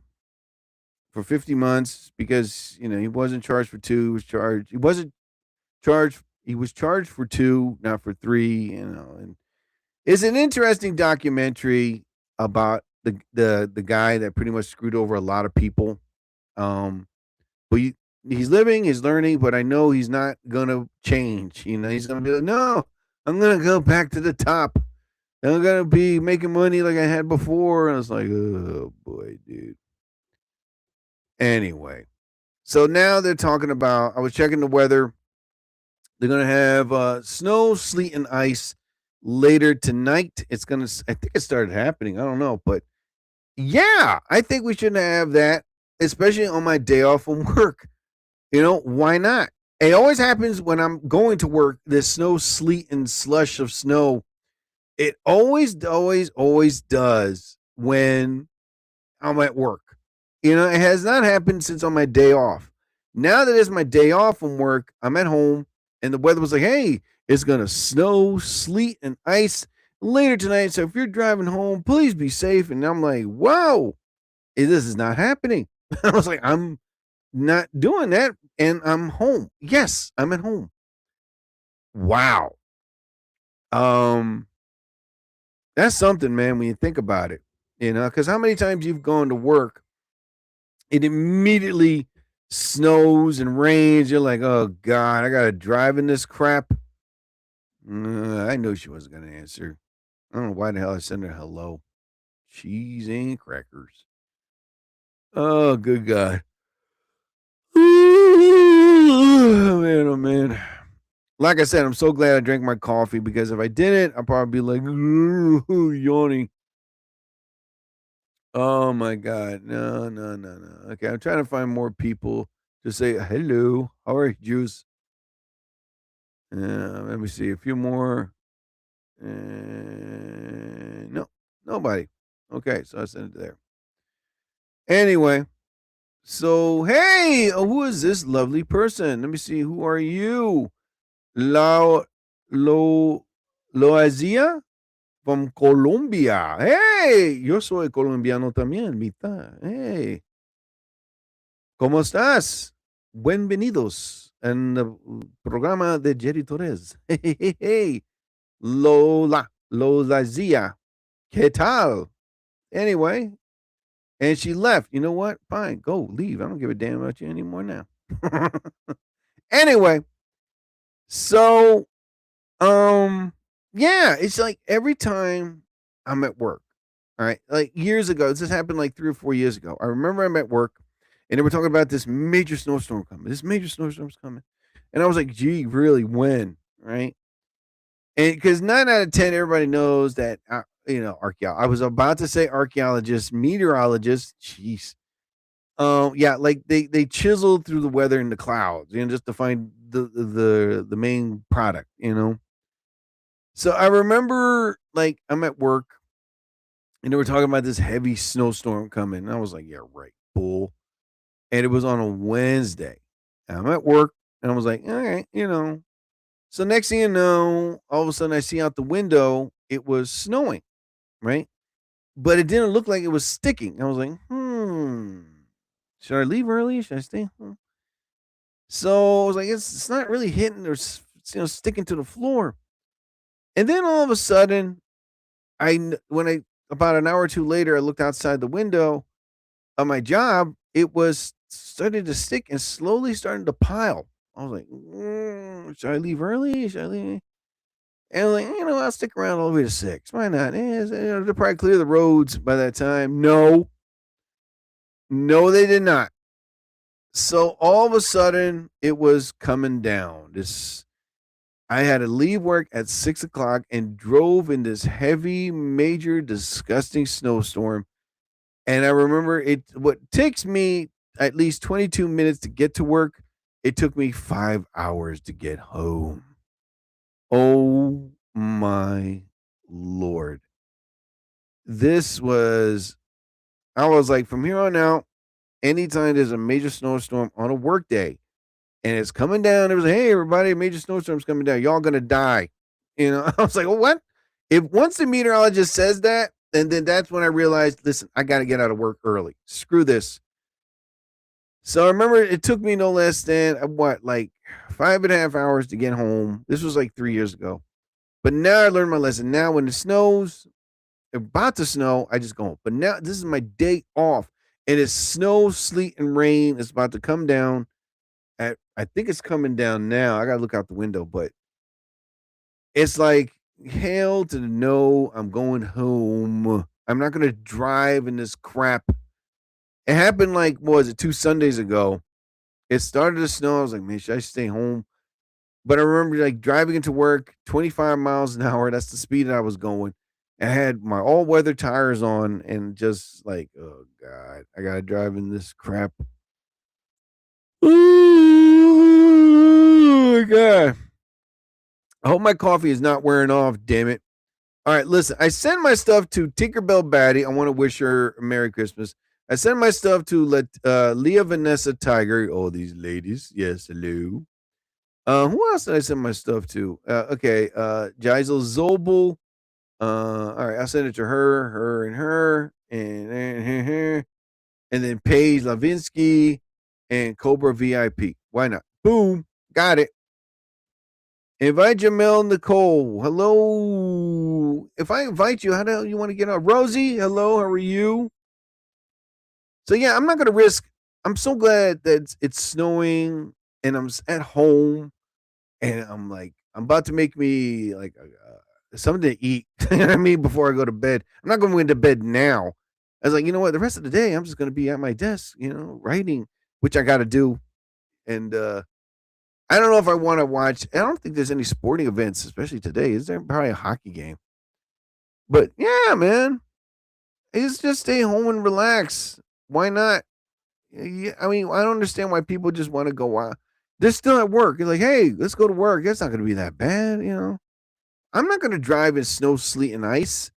for 50 months because, he wasn't charged for 2. He was charged for 2, not for 3, and it's an interesting documentary about the guy that pretty much screwed over a lot of people. But he's living, he's learning, but I know he's not gonna change. He's gonna be like, no, I'm gonna go back to the top. I'm gonna be making money like I had before. And I was like, oh boy, dude. Anyway, so now they're talking about, I was checking the weather. They're going to have snow, sleet, and ice later tonight. I think it started happening. I don't know. But yeah, I think we should have that, especially on my day off from work. Why not? It always happens when I'm going to work, this snow, sleet, and slush of snow. It always does when I'm at work. It has not happened since on my day off. Now that it's my day off from work, I'm at home, and the weather was like, hey, it's going to snow, sleet, and ice later tonight. So if you're driving home, please be safe. And I'm like, wow, this is not happening. I was like, I'm not doing that, and I'm home. Yes, I'm at home. Wow. That's something, man, when you think about it, because how many times you've gone to work, it immediately snows and rains. You're like, oh, God, I got to drive in this crap. I knew she wasn't going to answer. I don't know why the hell I sent her hello. Cheese and crackers. Oh, good God. Oh, man, oh, man. Like I said, I'm so glad I drank my coffee, because if I didn't, I'd probably be like, yawning. Oh my God. No. Okay, I'm trying to find more people to say hello. How are you, Juice? Let me see. A few more. No, nobody. Okay, so I sent it there. Anyway, so hey, who is this lovely person? Let me see. Who are you? Loazia? From Colombia. Hey, yo soy colombiano también, mitad. Hey, ¿cómo estás? Bienvenidos en el programa de Jerry Torres. Hey. Lolazia. ¿Qué tal? Anyway, and she left. You know what? Fine, go, leave. I don't give a damn about you anymore now. Anyway, so, yeah, it's like every time I'm at work, all right, like years ago, this happened like 3 or 4 years ago. I remember I'm at work, and they were talking about this major snowstorm coming. This major snowstorm's coming. And I was like, gee, really, when? Right? And because 9 out of 10, everybody knows that, I was about to say archaeologist, meteorologist. Jeez. Yeah, like they chiseled through the weather in the clouds, just to find the main product, So I remember, like, I'm at work, and they were talking about this heavy snowstorm coming. And I was like, yeah, right, bull. And it was on a Wednesday. And I'm at work, and I was like, all right, So next thing you know, all of a sudden I see out the window, it was snowing, right? But it didn't look like it was sticking. I was like, should I leave early? Should I stay home? So I was like, it's not really hitting or sticking to the floor. And then all of a sudden, about an hour or two later, I looked outside the window of my job. It was starting to stick and slowly starting to pile. I was like, should I leave early? Should I leave? And I'm like, I'll stick around all the way to 6. Why not? They'll probably clear the roads by that time. No, they did not. So all of a sudden, it was coming down. I had to leave work at 6 o'clock and drove in this heavy, major, disgusting snowstorm And I remember what takes me at least 22 minutes to get to work, it took me 5 hours to get home. Oh my lord. I was like, from here on out, anytime there's a major snowstorm on a work day and it's coming down, it was like, hey, everybody, a major snowstorm's coming down. Y'all gonna die. I was like, well, what? If once the meteorologist says that, and then that's when I realized, listen, I got to get out of work early. Screw this. So I remember it took me no less than like 5.5 hours to get home. This was like 3 years ago. But now I learned my lesson. Now when it snows, about to snow, I just go home. But now this is my day off. And it's snow, sleet, and rain. It's about to come down. I think it's coming down now. I gotta look out the window, but it's like hell to the no. I'm going home. I'm not gonna drive in this crap. It happened like, what was it, 2 Sundays ago? It started to snow. I was like, man, should I stay home? But I remember like driving into work, 25 miles an hour. That's the speed that I was going. I had my all weather tires on and just like, oh God, I gotta drive in this crap. Oh my God. I hope my coffee is not wearing off, damn it. All right, listen, I sent my stuff to Tinkerbell Batty. I want to wish her a Merry Christmas. I sent my stuff to Leah Vanessa Tiger. Oh, these ladies. Yes, hello. Who else did I send my stuff to? Okay, Jaisel Zobel. All right, I'll send it to her, and then Paige Lavinsky and Cobra VIP. Why not? Boom, got it. Invite Jamel Nicole. Hello. If I invite you, how the hell you want to get on? Rosie, hello, how are you? So yeah, I'm not gonna risk. I'm so glad that it's snowing and I'm at home, and I'm about to make me like something to eat. You know what I mean? Before I go to bed, I'm not going to go into bed now. I was like, you know what? The rest of the day, I'm just going to be at my desk, writing, which I got to do. And I don't know if I want to watch. I don't think there's any sporting events, especially today. Is there probably a hockey game? But yeah, man, it's just stay home and relax. Why not? Yeah, I mean, I don't understand why people just want to go out. They're still at work. You're like, hey, let's go to work. It's not going to be that bad, I'm not going to drive in snow, sleet, and ice.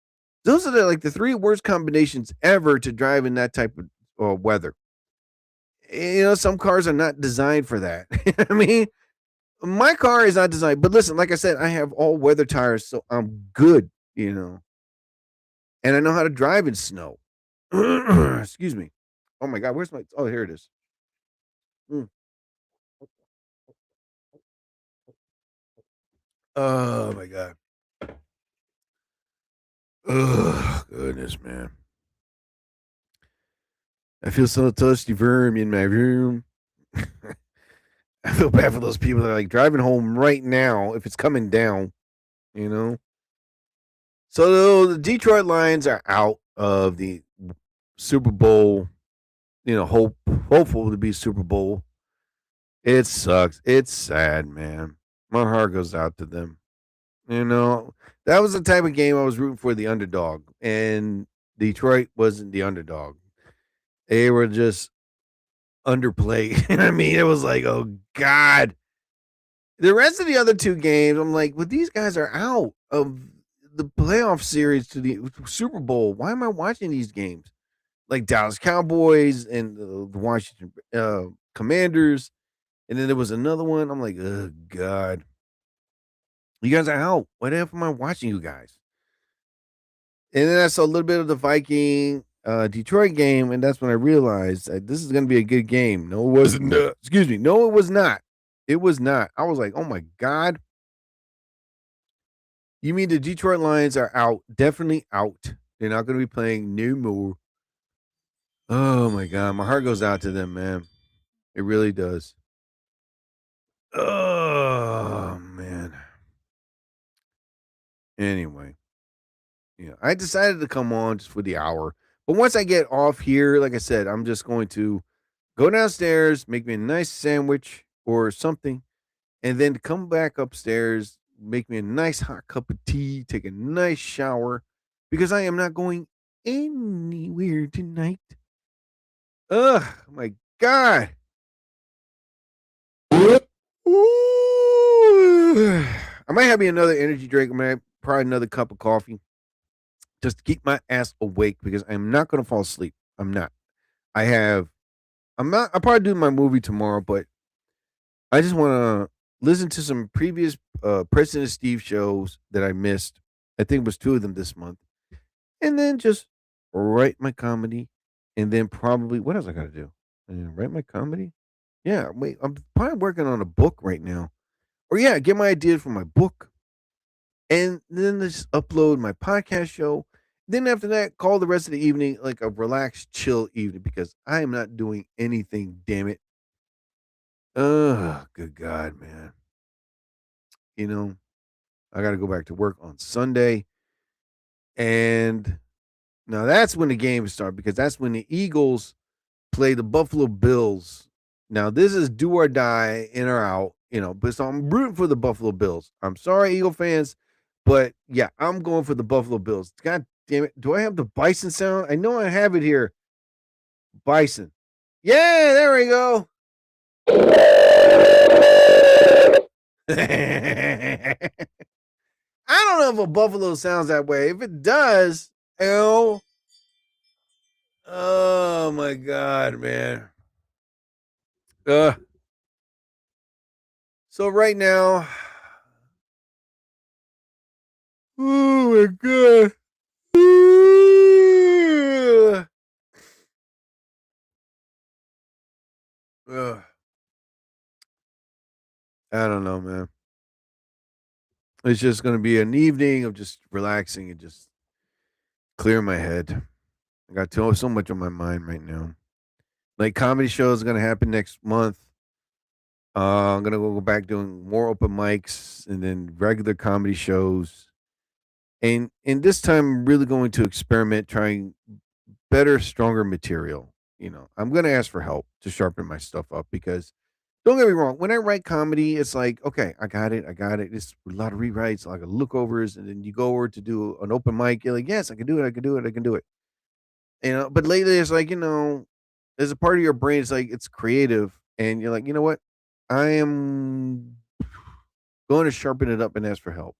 Those are the 3 worst combinations ever to drive in that type of weather. Some cars are not designed for that. I mean, my car is not designed. But listen, like I said, I have all weather tires, so I'm good, and I know how to drive in snow. Excuse me. Oh my God, where's my? Oh, here it is. Oh my God. Oh goodness, man. I feel so thirsty worm in my room. I feel bad for those people that are driving home right now if it's coming down, So the Detroit Lions are out of the Super Bowl, hopeful to be Super Bowl. It sucks. It's sad, man. My heart goes out to them. That was the type of game I was rooting for, the underdog, and Detroit wasn't the underdog. They were just underplayed. I mean, it was like, oh God. The rest of the other 2 games, I'm like, well, these guys are out of the playoff series to the Super Bowl. Why am I watching these games? Like Dallas Cowboys and the Washington Commanders. And then there was another one. I'm like, oh God. You guys are out. Why the hell am I watching you guys? And then I saw a little bit of the Viking Detroit game, and that's when I realized that this is going to be a good game. No, it wasn't. Excuse me. No, it was not. It was not. I was like, oh my God. You mean the Detroit Lions are out? Definitely out. They're not going to be playing no more. Oh my God. My heart goes out to them, man. It really does. Oh man. Anyway, I decided to come on just for the hour. But once I get off here, like I said, I'm just going to go downstairs, make me a nice sandwich or something, and then come back upstairs, make me a nice hot cup of tea, take a nice shower, because I am not going anywhere tonight. Ugh, my God. Ooh. I might have me another energy drink. I might probably another cup of coffee just to keep my ass awake because I'm not going to fall asleep. I'm not. I'll probably do my movie tomorrow, but I just want to listen to some previous President Steve shows that I missed. I think it was 2 of them this month. And then just write my comedy. And then probably, what else I got to do? Write my comedy? Yeah, wait, I'm probably working on a book right now. Or yeah, get my ideas from my book. And then just upload my podcast show. Then after that, call the rest of the evening like a relaxed, chill evening because I am not doing anything, damn it. Good God, man. You know, I got to go back to work on Sunday. And now that's when the games start because that's when the Eagles play the Buffalo Bills. Now, this is do or die, in or out, but so I'm rooting for the Buffalo Bills. I'm sorry, Eagle fans, but yeah, I'm going for the Buffalo Bills. God damn it. Do I have the Bison sound? I know I have it here. Bison. Yeah, there we go. I don't know if a buffalo sounds that way. If it does, oh my God, man. So right now, oh my God. I don't know, man. It's just going to be an evening of just relaxing and just clear my head. I got so much on my mind right now. Like comedy shows are going to happen next month. I'm going to go back doing more open mics and then regular comedy shows. And this time I'm really going to experiment trying better, stronger material. I'm going to ask for help to sharpen my stuff up because don't get me wrong. When I write comedy, it's like, okay, I got it. It's a lot of rewrites, a lot of lookovers, and then you go over to do an open mic. You're like, yes, I can do it. I can do it. But lately it's like, there's a part of your brain. It's like it's creative, and you're like, you know what? I am going to sharpen it up and ask for help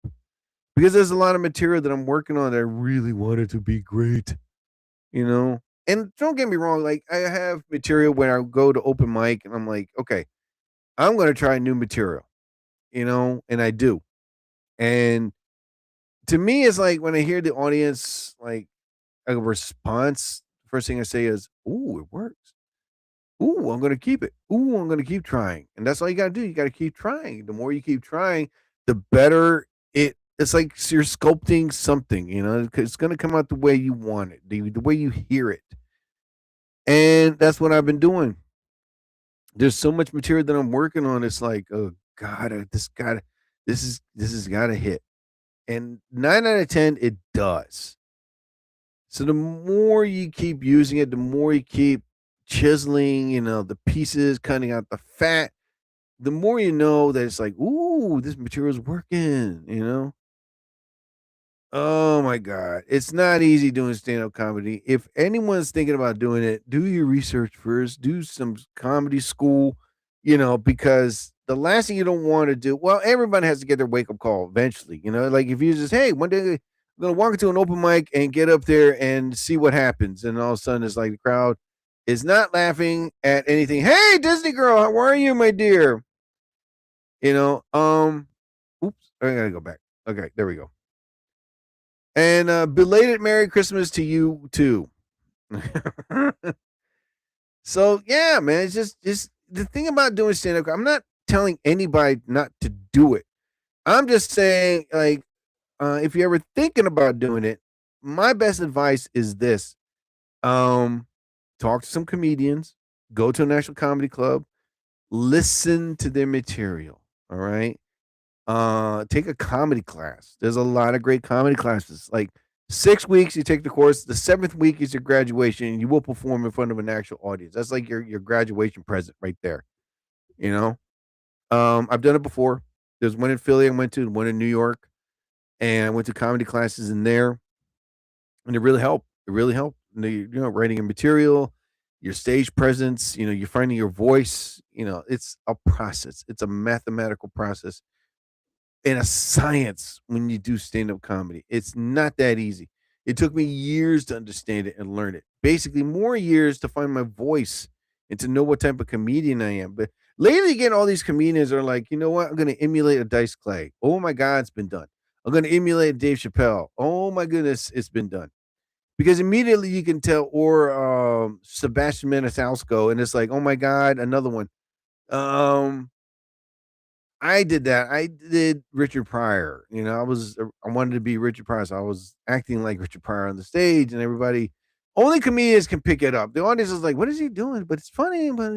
because there's a lot of material that I'm working on that I really wanted to be great. And don't get me wrong. Like I have material when I go to open mic, and I'm like, okay. I'm going to try new material, and I do. And to me, it's like when I hear the audience, like a response, first thing I say is, ooh, it works. Ooh, I'm going to keep it. Ooh, I'm going to keep trying. And that's all you got to do. You got to keep trying. The more you keep trying, the better it's like you're sculpting something, it's going to come out the way you want it, the way you hear it. And that's what I've been doing. There's so much material that I'm working on. It's like, oh God, this has got to hit. And 9 out of 10, it does. So the more you keep using it, the more you keep chiseling, the pieces, cutting out the fat, the more you know that it's like, ooh, this material is working. Oh my God. It's not easy doing stand-up comedy. If anyone's thinking about doing it, do your research first, do some comedy school, because the last thing you don't want to do, well, everybody has to get their wake-up call eventually, like if you just, hey, one day I'm going to walk into an open mic and get up there and see what happens. And all of a sudden it's like the crowd is not laughing at anything. Hey, Disney girl, how are you, my dear? Oops, I gotta go back. Okay, there we go. And belated Merry Christmas to you too. So yeah, man, it's just the thing about doing stand-up. I'm not telling anybody not to do it. I'm just saying, like, if you're ever thinking about doing it, my best advice is this: talk to some comedians, go to a national comedy club, listen to their material. All right. Take a comedy class. There's a lot of great comedy classes. Like 6 weeks, you take the course. The 7th week is your graduation, and you will perform in front of an actual audience. That's like your graduation present right there. I've done it before. There's one in Philly I went to, one in New York, and I went to comedy classes in there, and it really helped. It really helped. Writing your material, your stage presence. You're finding your voice. It's a process. It's a mathematical process and a science when you do stand up comedy. It's not that easy. It took me years to understand it and learn it. Basically, more years to find my voice and to know what type of comedian I am. But lately, again, all these comedians are like, you know what? I'm going to emulate a Dice Clay. Oh my God, it's been done. I'm going to emulate Dave Chappelle. Oh my goodness, it's been done. Because immediately you can tell, or Sebastian Maniscalco, and it's like, oh my God, another one. I did that. I did Richard Pryor. I wanted to be Richard Pryor, so I was acting like Richard Pryor on the stage, and everybody, only comedians can pick it up. The audience is like, "What is he doing?" But it's funny. But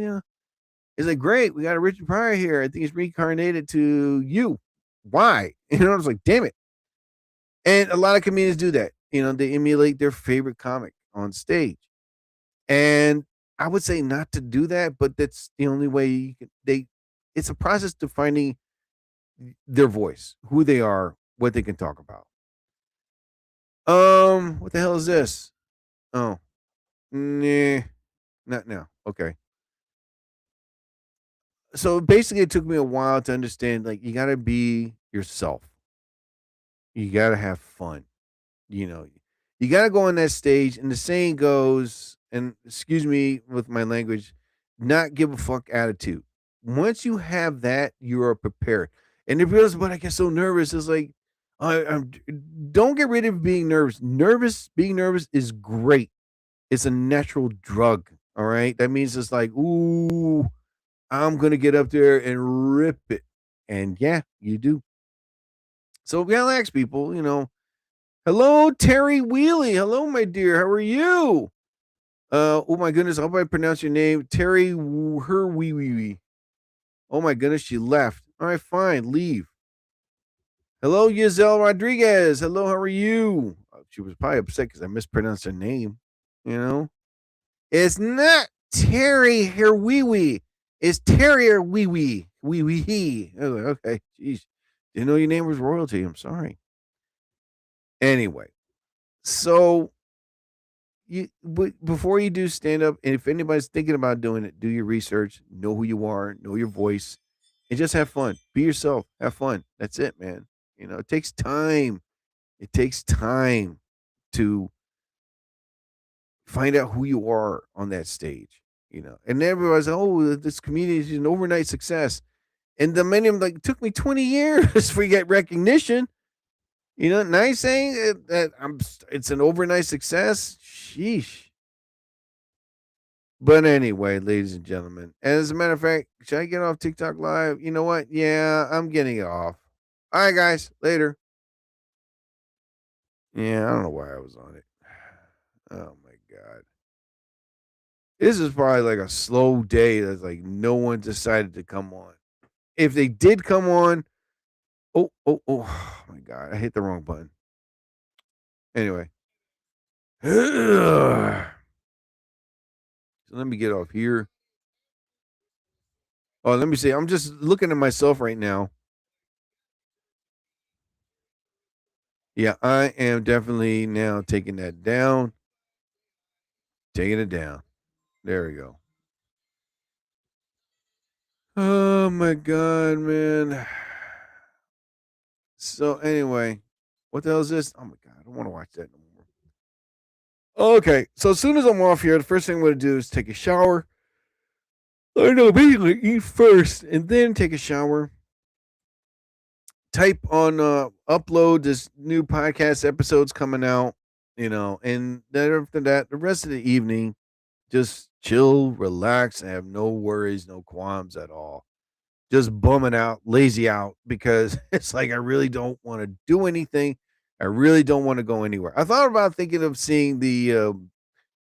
it's like, great, we got a Richard Pryor here. I think he's reincarnated to you. Why? I was like, damn it. And a lot of comedians do that. They emulate their favorite comic on stage, and I would say not to do that, but that's the only way you can. It's a process to finding their voice, who they are, what they can talk about. What the hell is this? Oh, nah, not now. Okay. So basically, it took me a while to understand. Like, you gotta be yourself. You gotta have fun. You gotta go on that stage, and the saying goes, and excuse me with my language, not give a fuck attitude. Once you have that, you are prepared. And if you're, but I get so nervous, it's like, don't get rid of being nervous. Being nervous is great. It's a natural drug. All right. That means it's like, ooh, I'm going to get up there and rip it. And yeah, you do. So relax, people. Hello, Terry Wheely. Hello, my dear. How are you? Oh my goodness. I hope I pronounce your name. Terry Her Wee Wee. Oh my goodness, she left. All right, fine, leave. Hello, Giselle Rodriguez. Hello, how are you? She was probably upset because I mispronounced her name. It's not Terry Her Wee Wee. It's Terrier Wee Wee. Wee Wee He. Okay, jeez. Didn't know your name was royalty. I'm sorry. Anyway, so before you do stand up, and if anybody's thinking about doing it, do your research, know who you are, know your voice, and just have fun. Be yourself, have fun. That's it, man. It takes time. It takes time to find out who you are on that stage. And everybody's like, oh, this community is an overnight success, and the many of them, like, it took me 20 years for you get recognition. Now you're saying that it's an overnight success. Sheesh. But anyway, ladies and gentlemen, as a matter of fact, should I get off TikTok Live? You know what? Yeah, I'm getting it off. All right, guys, later. Yeah, I don't know why I was on it. Oh my God. This is probably like a slow day that's like no one decided to come on. If they did come on, oh my God, I hit the wrong button. Anyway. So let me get off here. Oh, let me see. I'm just looking at myself right now. Yeah, I am definitely now taking that down. Taking it down. There we go. Oh my God, man. So anyway, what the hell is this? Oh my God, I don't want to watch that no more. Okay, so as soon as I'm off here, the first thing I'm going to do is take a shower. I know, basically eat first and then take a shower. Type on upload this new podcast episode's coming out, and then after that, the rest of the evening, just chill, relax, and have no worries, no qualms at all. Just bumming out, lazy out, because it's like I really don't want to do anything. I really don't want to go anywhere. I thought about thinking of seeing the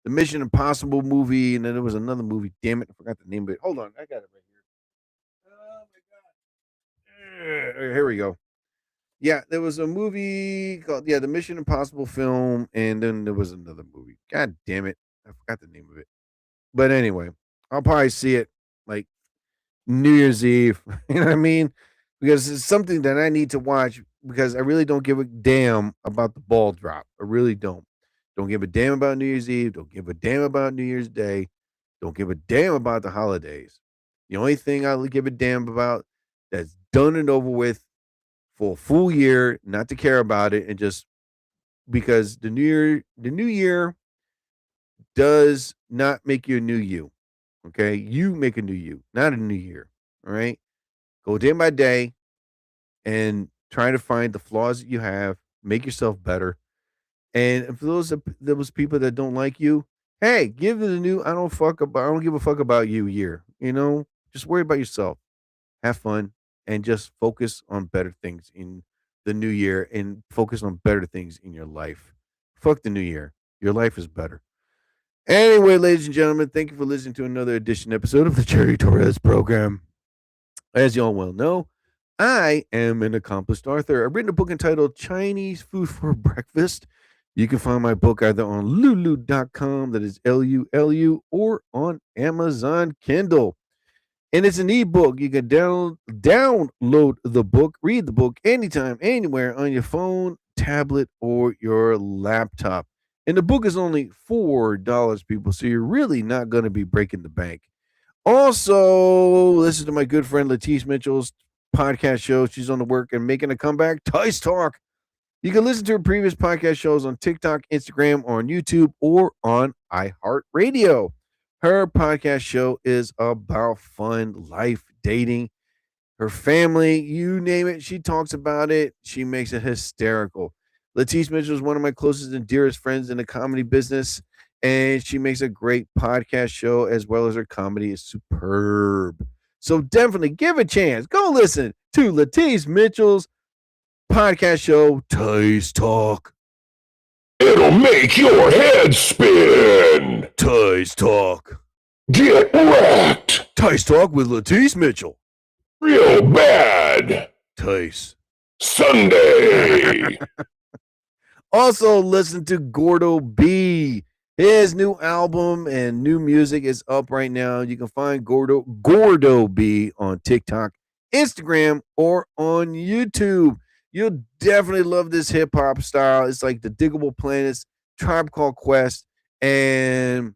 Mission Impossible movie, and then there was another movie. Damn it, I forgot the name of it. Hold on, I got it right here. Oh my God! Here we go. Yeah, there was a movie called the Mission Impossible film, and then there was another movie. God damn it, I forgot the name of it. But anyway, I'll probably see it like New Year's Eve. You know what I mean? Because it's something that I need to watch because I really don't give a damn about the ball drop. I really don't. Don't give a damn about New Year's Eve. Don't give a damn about New Year's Day. Don't give a damn about the holidays. The only thing I give a damn about that's done and over with for a full year, not to care about it, and just because the new year does not make you a new you. Okay, you make a new you, not a new year. All right, go day by day and try to find the flaws that you have, make yourself better. And for those people that don't like you, hey, give it a new I don't give a fuck about you year. Just worry about yourself. Have fun and just focus on better things in the new year and focus on better things in your life. Fuck the new year. Your life is better. Anyway, ladies and gentlemen, thank you for listening to another edition episode of the Jerry Torres program. As you all well know, I am an accomplished author. I've written a book entitled Chinese Food for Breakfast. You can find my book either on lulu.com, that is LULU, or on Amazon Kindle. And it's an ebook. You can download the book, read the book anytime, anywhere on your phone, tablet, or your laptop. And the book is only $4, people. So you're really not going to be breaking the bank. Also, listen to my good friend Latice Mitchell's podcast show. She's on the work and making a comeback. Tice Talk. You can listen to her previous podcast shows on TikTok, Instagram, or on YouTube, or on iHeartRadio. Her podcast show is about fun, life, dating, her family, you name it. She talks about it. She makes it hysterical. Latice Mitchell is one of my closest and dearest friends in the comedy business, and she makes a great podcast show as well as her comedy is superb. So definitely give a chance. Go listen to Latice Mitchell's podcast show, Tice Talk. It'll make your head spin. Tice Talk. Get wrecked. Tice Talk with Latice Mitchell. Real bad. Tice. Sunday. Also, listen to Gordo B. His new album and new music is up right now. You can find Gordo B on TikTok, Instagram, or on YouTube. You'll definitely love this hip hop style. It's like the Diggable Planets, Tribe Called Quest, and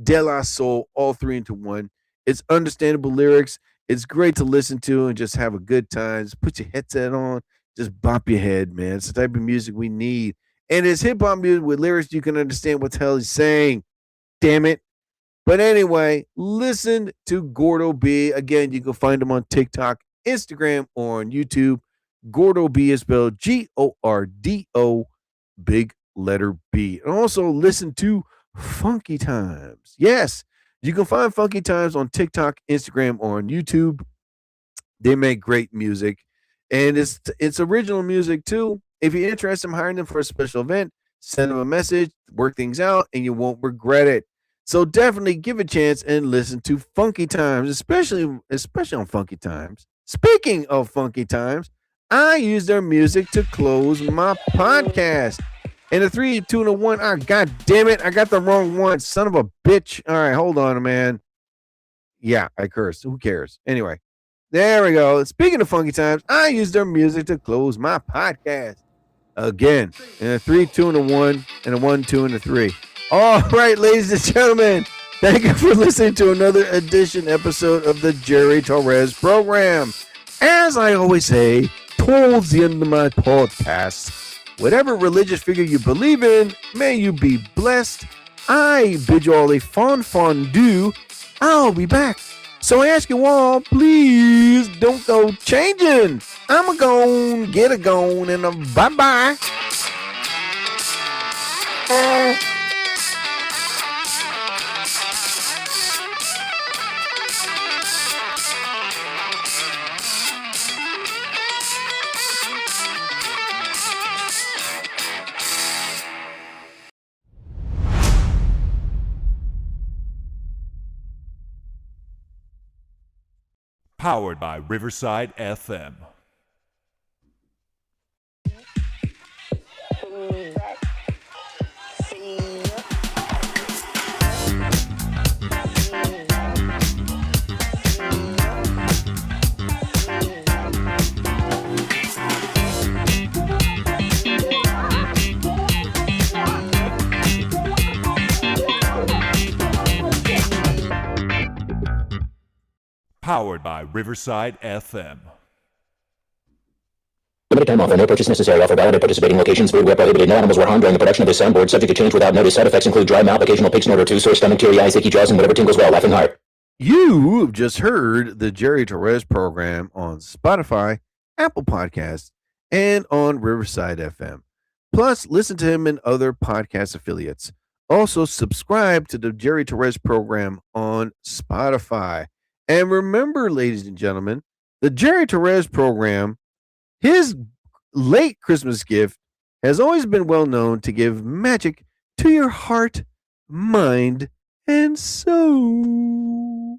De La Soul, all three into one. It's understandable lyrics. It's great to listen to and just have a good time. Just put your headset on, just bop your head, man. It's the type of music we need. And it's hip hop music with lyrics you can understand what the hell he's saying. Damn it. But anyway, listen to Gordo B. Again, you can find him on TikTok, Instagram, or on YouTube. Gordo B is spelled Gordo, big letter B. And also listen to Funky Times. Yes, you can find Funky Times on TikTok, Instagram, or on YouTube. They make great music. And it's original music too. If you're interested in hiring them for a special event, send them a message, work things out, and you won't regret it. So definitely give a chance and listen to Funky Times, especially on Funky Times. Speaking of Funky Times, I use their music to close my podcast. And a 3, 2, and a 1. Ah, God damn it. I got the wrong one. Son of a bitch. All right, hold on, man. Yeah, I cursed. Who cares? Anyway, there we go. Speaking of Funky Times, I use their music to close my podcast. Again, and a 3, 2, and a 1, and a 1, 2, and a 3. All right, ladies and gentlemen, thank you for listening to another episode of the Jerry Torres program. As I always say, towards the end of my podcast, whatever religious figure you believe in, may you be blessed. I bid you all a fondue. I'll be back. So I ask you all, please don't go changing. I'm a gone, get a gone, and a bye-bye. Powered by Riverside FM. Powered by Riverside FM. Limited time offer. No purchase necessary. Offer valid at participating locations. Void where prohibited. No animals were harmed during the production of this soundboard. Subject to change without notice. Side effects include dry mouth, occasional pig snort or two, sore stomach, teary eyes, achy jaws, and whatever tingles well. Laughing heart. You have just heard the Jerry Torres program on Spotify, Apple Podcasts, and on Riverside FM. Plus, listen to him in other podcast affiliates. Also, subscribe to the Jerry Torres program on Spotify. And remember, ladies and gentlemen, the Jerry Torres program, his late Christmas gift, has always been well known to give magic to your heart, mind, and soul.